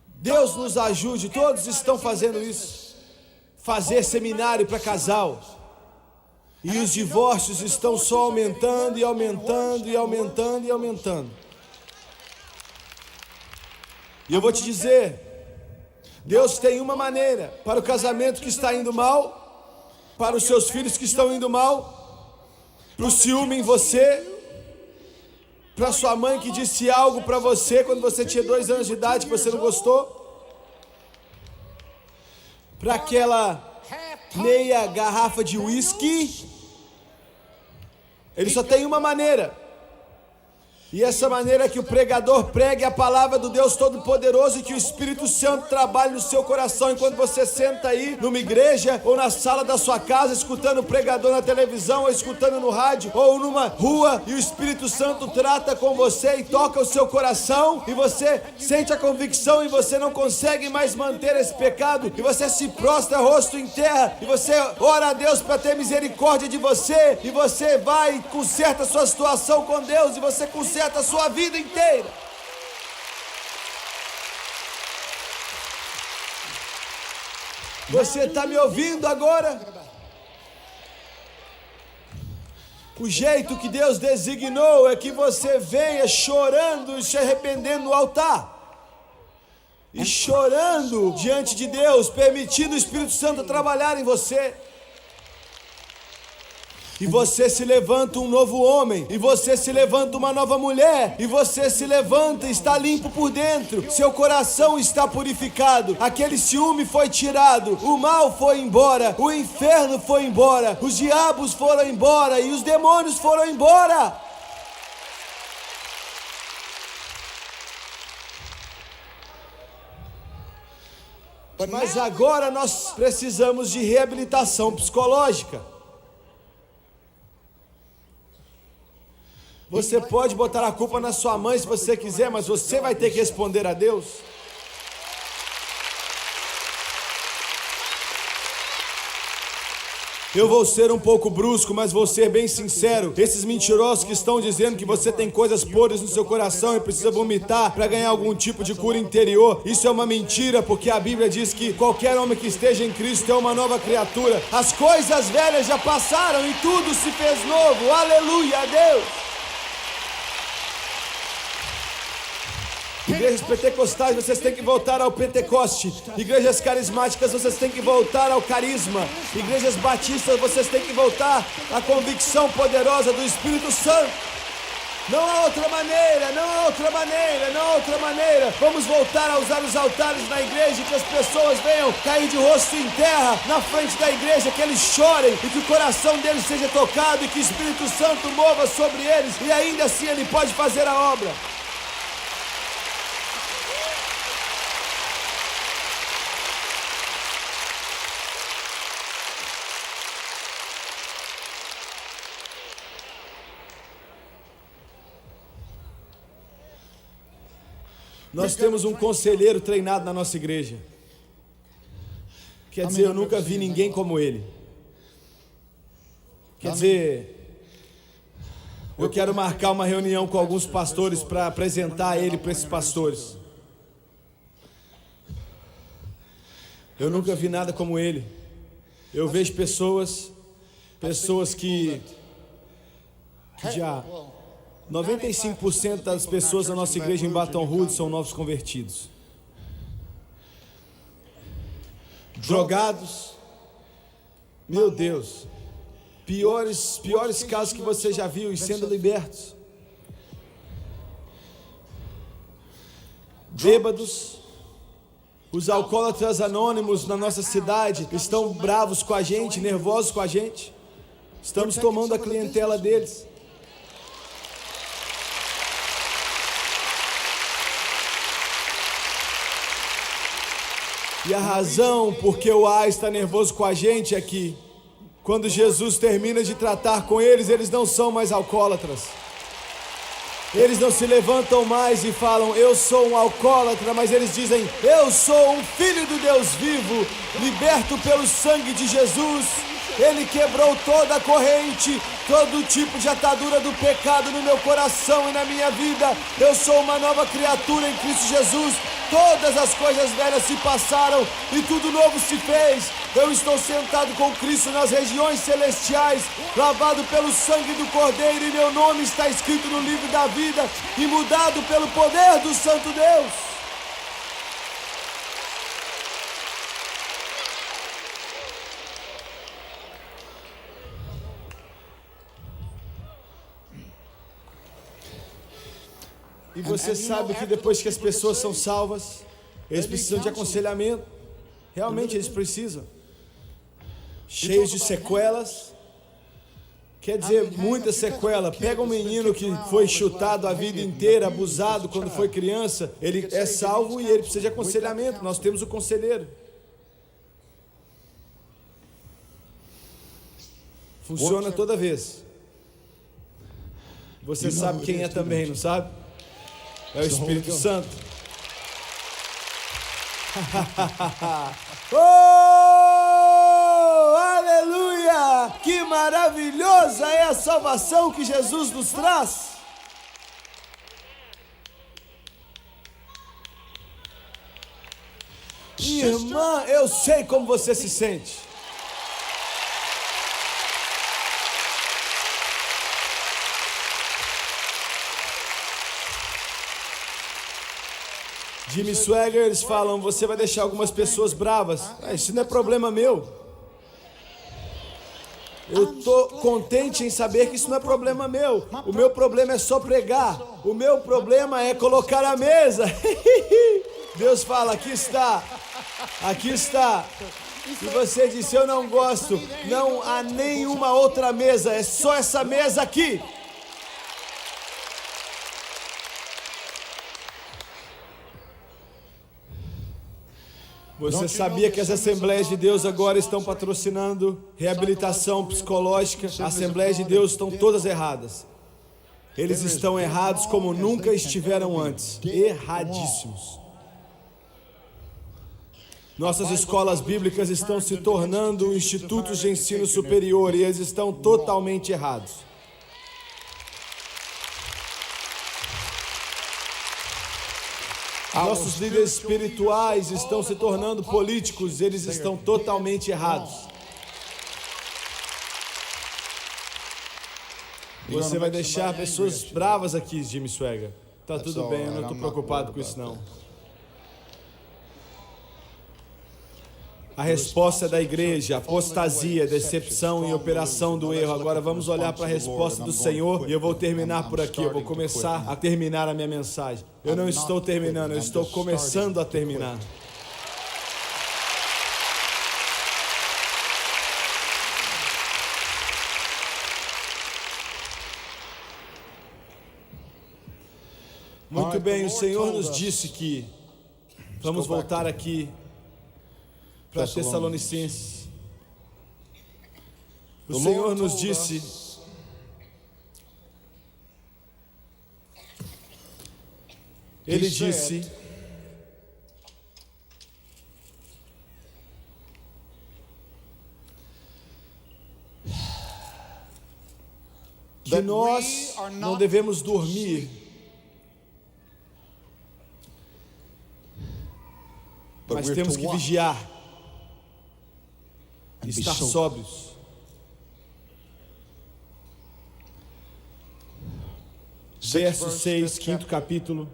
Deus nos ajude, todos estão fazendo isso. Fazer seminário para casal. E os divórcios estão só aumentando e aumentando e aumentando e aumentando. E eu vou te dizer, Deus tem uma maneira para o casamento que está indo mal, para os seus filhos que estão indo mal, para o ciúme em você, para sua mãe que disse algo para você quando você tinha 2 anos de idade que você não gostou, para aquela meia garrafa de uísque. Ele só tem uma maneira. E essa maneira é que o pregador pregue a palavra do Deus Todo-Poderoso e que o Espírito Santo trabalhe no seu coração enquanto você senta aí numa igreja ou na sala da sua casa, escutando o pregador na televisão ou escutando no rádio ou numa rua, e o Espírito Santo trata com você e toca o seu coração e você sente a convicção e você não consegue mais manter esse pecado e você se prostra rosto em terra e você ora a Deus para ter misericórdia de você e você vai e conserta a sua situação com Deus e você conserta a sua vida inteira. Você está me ouvindo agora? O jeito que Deus designou é que você venha chorando e se arrependendo no altar. E chorando diante de Deus, permitindo o Espírito Santo trabalhar em você. E você se levanta um novo homem, e você se levanta uma nova mulher, e você se levanta e está limpo por dentro, seu coração está purificado, aquele ciúme foi tirado, o mal foi embora, o inferno foi embora, os diabos foram embora e os demônios foram embora. Mas agora nós precisamos de reabilitação psicológica. Você pode botar a culpa na sua mãe se você quiser, mas você vai ter que responder a Deus. Eu vou ser um pouco brusco, mas vou ser bem sincero. Esses mentirosos que estão dizendo que você tem coisas podres no seu coração e precisa vomitar para ganhar algum tipo de cura interior, isso é uma mentira, porque a Bíblia diz que qualquer homem que esteja em Cristo é uma nova criatura. As coisas velhas já passaram e tudo se fez novo. Aleluia a Deus! Igrejas pentecostais, vocês têm que voltar ao Pentecoste. Igrejas carismáticas, vocês têm que voltar ao carisma. Igrejas batistas, vocês têm que voltar à convicção poderosa do Espírito Santo. Não há outra maneira, não há outra maneira, não há outra maneira. Vamos voltar a usar os altares na igreja, que as pessoas venham cair de rosto em terra na frente da igreja, que eles chorem e que o coração deles seja tocado e que o Espírito Santo mova sobre eles e ainda assim Ele pode fazer a obra. Nós temos um conselheiro treinado na nossa igreja. Quer dizer, eu nunca vi ninguém como ele. Quer dizer, eu quero marcar uma reunião com alguns pastores para apresentar ele para esses pastores. Eu nunca vi nada como ele. Eu vejo pessoas que já 95% das pessoas da nossa igreja em Baton Rouge são novos convertidos. Drogados, meu Deus, piores casos que você já viu e sendo libertos. Bêbados, os alcoólatras anônimos na nossa cidade estão bravos com a gente, nervosos com a gente. Estamos tomando a clientela deles. E a razão porque o A está nervoso com a gente é que, quando Jesus termina de tratar com eles, eles não são mais alcoólatras. Eles não se levantam mais e falam, eu sou um alcoólatra, mas eles dizem, eu sou um filho do Deus vivo, liberto pelo sangue de Jesus. Ele quebrou toda a corrente, todo tipo de atadura do pecado no meu coração e na minha vida. Eu sou uma nova criatura em Cristo Jesus. Todas as coisas velhas se passaram e tudo novo se fez. Eu estou sentado com Cristo nas regiões celestiais, lavado pelo sangue do Cordeiro, e meu nome está escrito no livro da vida e mudado pelo poder do Santo Deus. E você sabe que depois que as pessoas são salvas, eles precisam de aconselhamento. Realmente eles precisam. Cheios de sequelas. Quer dizer, muita sequela. Pega um menino que foi chutado a vida inteira, abusado quando foi criança. Ele é salvo e ele precisa de aconselhamento. Nós temos o conselheiro. Funciona toda vez. Você sabe quem é também, não sabe? É o Espírito Santo. Oh, aleluia! Que maravilhosa é a salvação que Jesus nos traz. Irmã, eu sei como você se sente. Jimmy Swaggart, eles falam, você vai deixar algumas pessoas bravas. Isso não é problema meu. Eu estou contente em saber que isso não é problema meu. O meu problema é só pregar. O meu problema é colocar a mesa. Deus fala, aqui está. Aqui está. E você disse, eu não gosto. Não há nenhuma outra mesa. É só essa mesa aqui. Você sabia que as Assembleias de Deus agora estão patrocinando reabilitação psicológica? As Assembleias de Deus estão todas erradas. Eles estão errados como nunca estiveram antes. Erradíssimos. Nossas escolas bíblicas estão se tornando institutos de ensino superior e eles estão totalmente errados. Nossos líderes espirituais estão se tornando políticos, eles estão totalmente errados. Você vai deixar pessoas bravas aqui, Jimmy Swaggart. Tá tudo bem, eu não estou preocupado com isso não. A resposta da igreja, apostasia, decepção e operação do erro. Agora vamos olhar para a resposta do Senhor e eu vou terminar por aqui. Eu vou começar a terminar a minha mensagem. Eu não estou terminando, eu estou começando a terminar. Muito bem, o Senhor nos disse que vamos voltar aqui para Tessalonicenses. O Senhor nos disse Ele disse que nós não devemos dormir, mas temos que vigiar e estar sóbrios. Verso 6, quinto capítulo,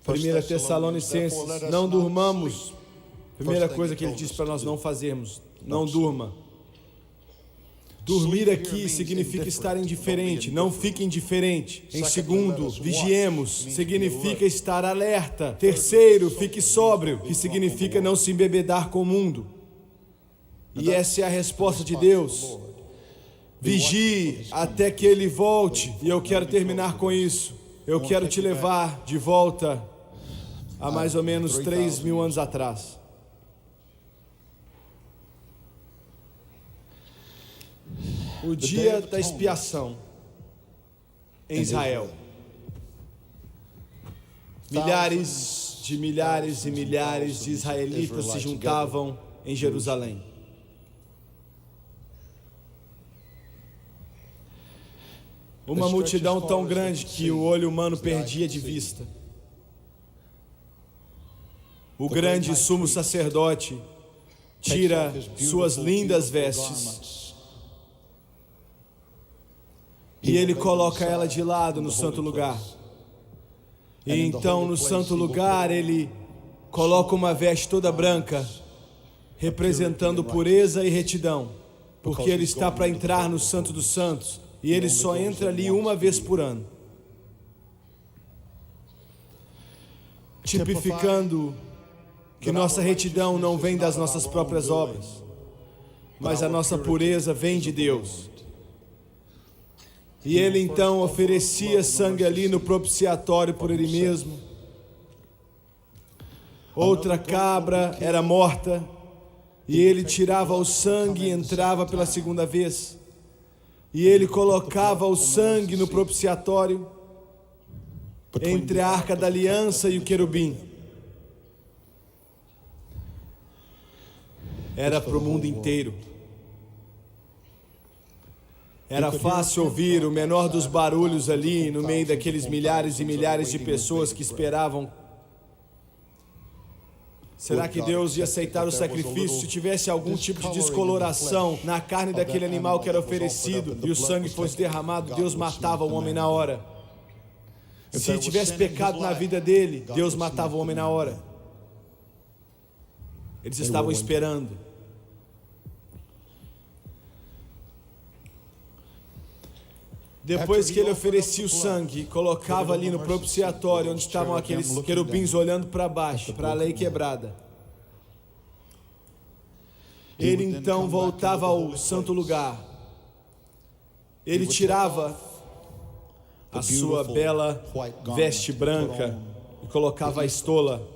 1 Tessalonicenses, não durmamos. Primeira coisa que ele diz para nós não fazermos, não durma. Dormir aqui significa estar indiferente, não fique indiferente. Em segundo, vigiemos, significa estar alerta. Terceiro, fique sóbrio, que significa não se embebedar com o mundo. E essa é a resposta de Deus. Vigie até que Ele volte. E eu quero terminar com isso. Eu quero te levar de volta a mais ou menos 3.000 anos atrás. O dia da expiação em Israel. Milhares e milhares de israelitas se juntavam em Jerusalém. Uma multidão tão grande que o olho humano perdia de vista. O grande sumo sacerdote tira suas lindas vestes e ele coloca ela de lado no santo lugar. E então no santo lugar ele coloca uma veste toda branca, representando pureza e retidão, porque ele está para entrar no Santo dos Santos, e ele só entra ali uma vez por ano. Tipificando que nossa retidão não vem das nossas próprias obras, mas a nossa pureza vem de Deus. E ele então oferecia sangue ali no propiciatório por ele mesmo. Outra cabra era morta, e ele tirava o sangue e entrava pela segunda vez. E ele colocava o sangue no propiciatório, entre a arca da aliança e o querubim. Era para o mundo inteiro. Era fácil ouvir o menor dos barulhos ali, no meio daqueles milhares e milhares de pessoas que esperavam. Será que Deus ia aceitar o sacrifício se tivesse algum tipo de descoloração na carne daquele animal que era oferecido e o sangue fosse derramado? Deus matava o homem na hora. Se tivesse pecado na vida dele, Deus matava o homem na hora. Eles estavam esperando. Depois que ele oferecia o sangue, colocava ali no propiciatório, onde estavam aqueles querubins olhando para baixo, para a lei quebrada. Ele então voltava ao santo lugar. Ele tirava a sua bela veste branca e colocava a estola,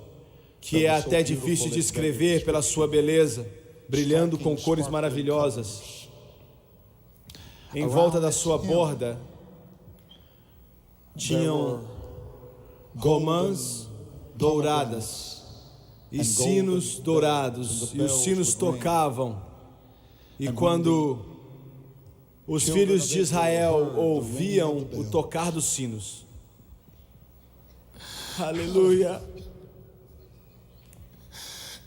que é até difícil de escrever pela sua beleza, brilhando com cores maravilhosas. Em volta da sua borda tinham romãs douradas e sinos dourados, e os sinos tocavam. E quando os filhos de Israel ouviam o tocar dos sinos, aleluia,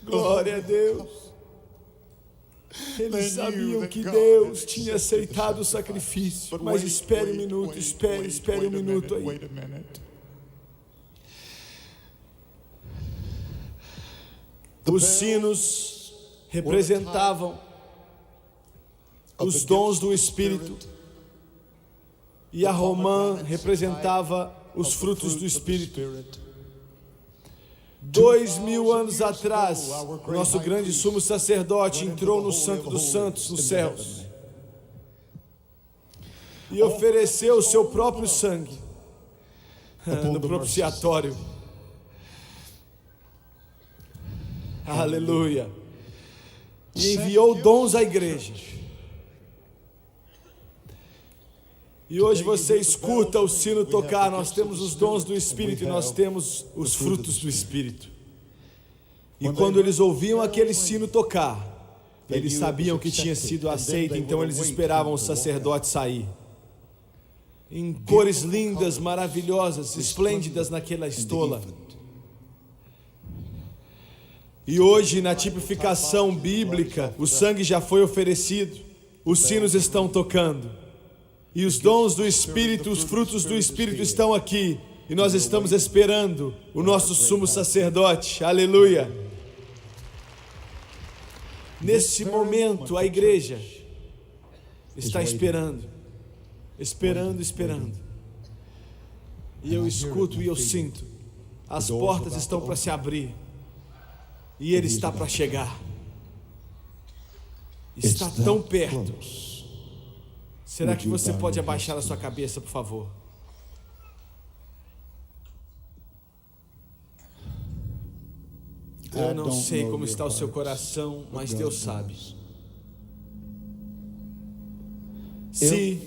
glória a Deus. Eles sabiam que Deus tinha aceitado o sacrifício. Mas espere um minuto, espere um minuto aí. Os sinos representavam os dons do Espírito, e a romã representava os frutos do Espírito. 2.000 anos atrás, nosso grande sumo sacerdote entrou no Santo dos Santos, nos céus, e ofereceu o seu próprio sangue no propiciatório. Aleluia. E enviou dons à igreja. E hoje você escuta o sino tocar. Nós temos os dons do Espírito e nós temos os frutos do Espírito. E quando eles ouviam aquele sino tocar, eles sabiam que tinha sido aceito, então eles esperavam o sacerdote sair. em cores lindas, maravilhosas, esplêndidas naquela estola. E hoje, na tipificação bíblica, o sangue já foi oferecido, os sinos estão tocando, e os dons do Espírito, os frutos do Espírito estão aqui, e nós estamos esperando o nosso sumo sacerdote. Aleluia! Nesse momento, a igreja está esperando. E eu escuto e eu sinto, as portas estão para se abrir. E Ele está para chegar. Está tão perto. Será que você pode abaixar a sua cabeça, por favor? Eu não sei como está o seu coração, mas Deus sabe. Se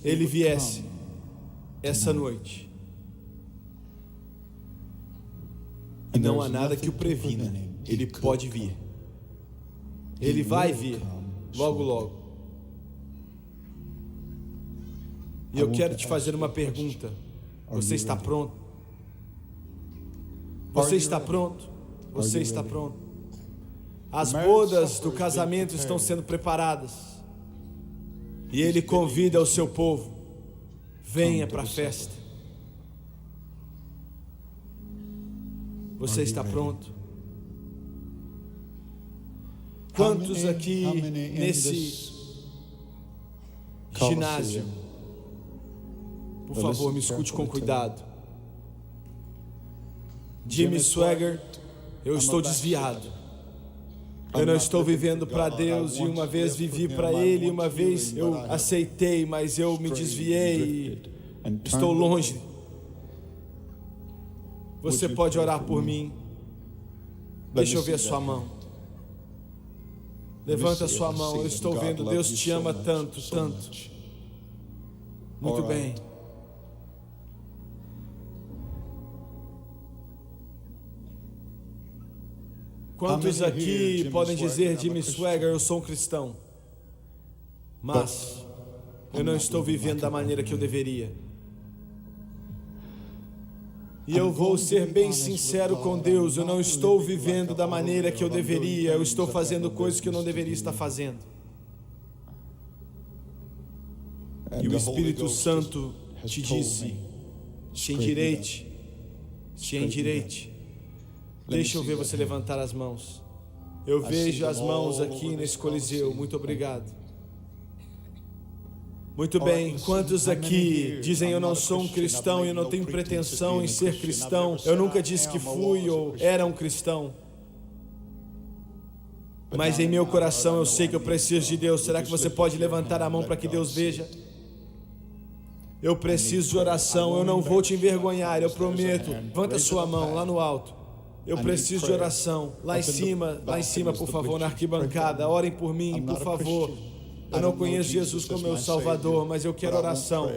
Ele viesse essa noite, e não há nada que o previna, Ele pode vir. Ele vai vir logo, logo. E eu quero te fazer uma pergunta. Você está pronto? Você está pronto? Você está pronto? As bodas do casamento estão sendo preparadas. E Ele convida o seu povo: venha para a festa. Você está pronto? Quantos aqui nesse ginásio, por favor, me escute com cuidado. Jimmy Swaggart, eu estou desviado. Eu não estou vivendo para Deus, e uma vez vivi para Ele, e uma vez eu aceitei, mas eu me desviei e estou longe. Você pode orar por mim? Deixa eu ver a sua mão. Levanta a sua mão. Eu estou vendo, Deus te ama tanto, tanto. Muito bem. Quantos aqui podem dizer: Jimmy Swaggart, eu sou um cristão, mas eu não estou vivendo da maneira que eu deveria? E eu vou ser bem sincero com Deus, eu não estou vivendo da maneira que eu deveria, eu estou fazendo coisas que eu não deveria estar fazendo. E o Espírito Santo te disse: te endireite, te endireite. Deixa eu ver você levantar as mãos. Eu vejo as mãos aqui nesse coliseu. Muito obrigado. Muito bem, quantos aqui dizem: eu não sou um cristão e eu não tenho pretensão em ser cristão, eu nunca disse que fui ou era um cristão, mas em meu coração eu sei que eu preciso de Deus? Será que você pode levantar a mão para que Deus veja? Eu preciso de oração, eu não vou te envergonhar, eu prometo. Levanta a sua mão lá no alto. Eu preciso de oração. Lá em cima, por favor, na arquibancada, orem por mim, por favor. Eu não conheço Jesus como meu Salvador, mas eu quero oração.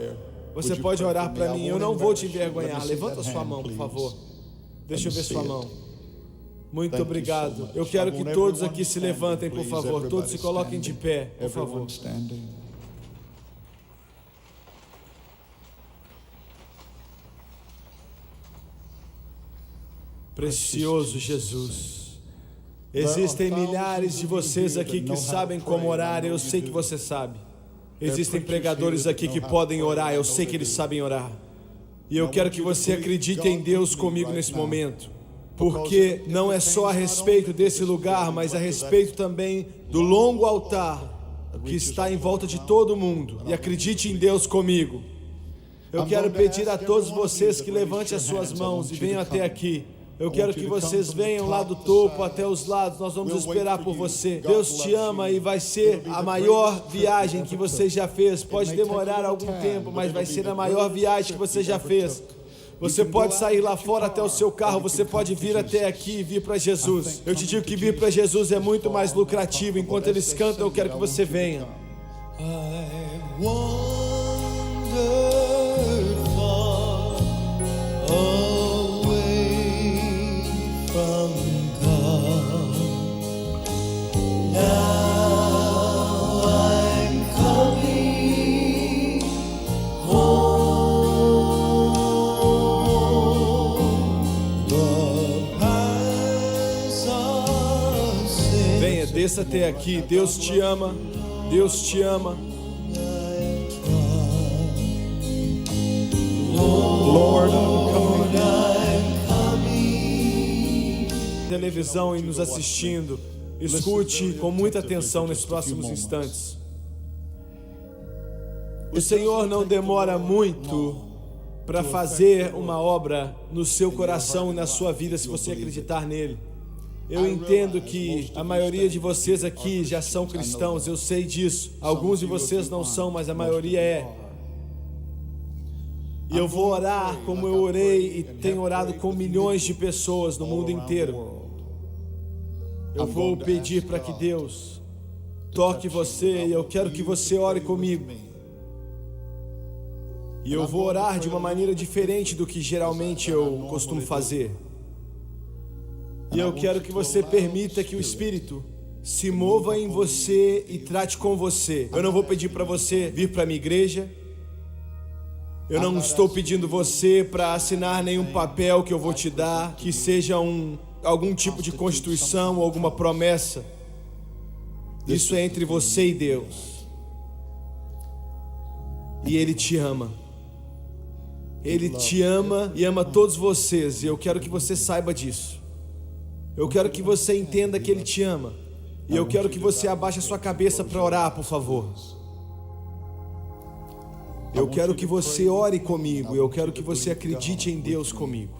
Você pode orar para mim, eu não vou te envergonhar. Levanta a sua mão, por favor. Deixa eu ver sua mão. Muito obrigado. Eu quero que todos aqui se levantem, por favor. Todos se coloquem de pé, por favor. Precioso Jesus. Existem milhares de vocês aqui que sabem como orar, eu sei que você sabe. Existem pregadores aqui que podem orar, eu sei que eles sabem orar. E eu quero que você acredite em Deus comigo nesse momento, porque não é só a respeito desse lugar, mas a respeito também do longo altar que está em volta de todo mundo. E acredite em Deus comigo. Eu quero pedir a todos vocês que levantem as suas mãos e venham até aqui. Eu quero que vocês venham lá do topo até os lados, nós vamos esperar por você. Deus te ama e vai ser a maior viagem que você já fez. Pode demorar algum tempo, mas vai ser a maior viagem que você já fez. Você pode sair lá fora até o seu carro, você pode vir até aqui e vir para Jesus. Eu te digo que vir para Jesus é muito mais lucrativo. Enquanto eles cantam, eu quero que você venha. Now I'm coming home. Desça até aqui. Deus te ama. Deus te ama. Lord, I'm coming. Televisão e nos assistindo, escute com muita atenção nesses próximos instantes. O Senhor não demora muito para fazer uma obra no seu coração e na sua vida, se você acreditar nele. Eu entendo que a maioria de vocês aqui já são cristãos, eu sei disso. Alguns de vocês não são, mas a maioria é. E eu vou orar como eu orei e tenho orado com milhões de pessoas no mundo inteiro. Eu vou pedir para que Deus toque você e eu quero que você ore comigo. E eu vou orar de uma maneira diferente do que geralmente eu costumo fazer. E eu quero que você permita que o Espírito se mova em você e trate com você. Eu não vou pedir para você vir para a minha igreja. Eu não estou pedindo você para assinar nenhum papel que eu vou te dar, que seja algum tipo de constituição ou alguma promessa. Isso é entre você e Deus. E Ele te ama. Ele te ama e ama todos vocês. E eu quero que você saiba disso. Eu quero que você entenda que Ele te ama. E eu quero que você abaixe a sua cabeça para orar, por favor. Eu quero que você ore comigo. Eu quero que você acredite em Deus comigo.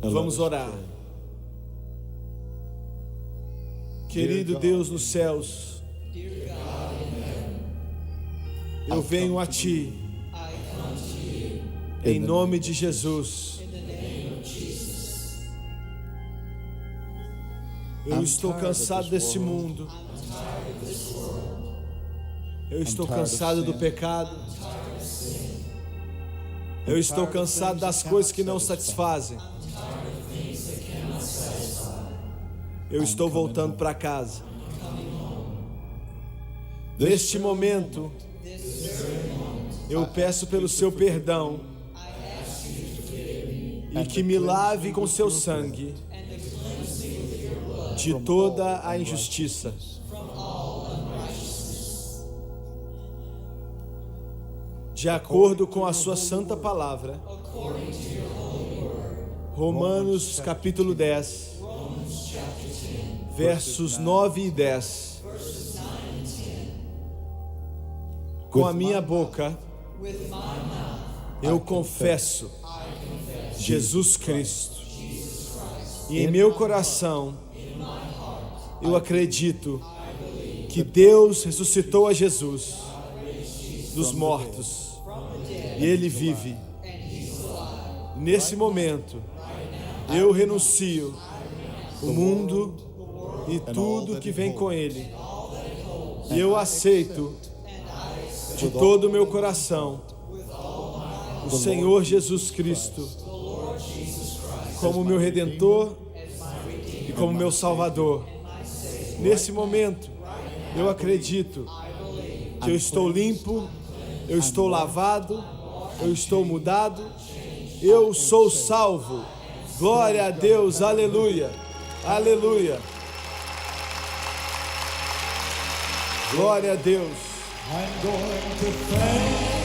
Vamos orar. Querido Deus nos céus, eu venho a Ti, em nome de Jesus. Eu estou cansado desse mundo. Eu estou cansado do pecado. Eu estou cansado das coisas que não satisfazem. Eu estou voltando para casa. Neste momento, eu peço pelo Seu perdão e que me lave com Seu sangue de toda a injustiça. De acordo com a Sua santa palavra, Romanos capítulo 10, versos 9 e 10. Com a minha boca, eu confesso Jesus Cristo. E em meu coração, eu acredito que Deus ressuscitou a Jesus dos mortos. E Ele vive. Nesse momento, eu renuncio o mundo e tudo que vem com ele. E eu aceito de todo o meu coração o Senhor Jesus Cristo como meu Redentor e como meu Salvador. Nesse momento, eu acredito que eu estou limpo, eu estou lavado, eu estou mudado, eu sou salvo. Glória a Deus, aleluia, aleluia. Glória a Deus. I'm going to thank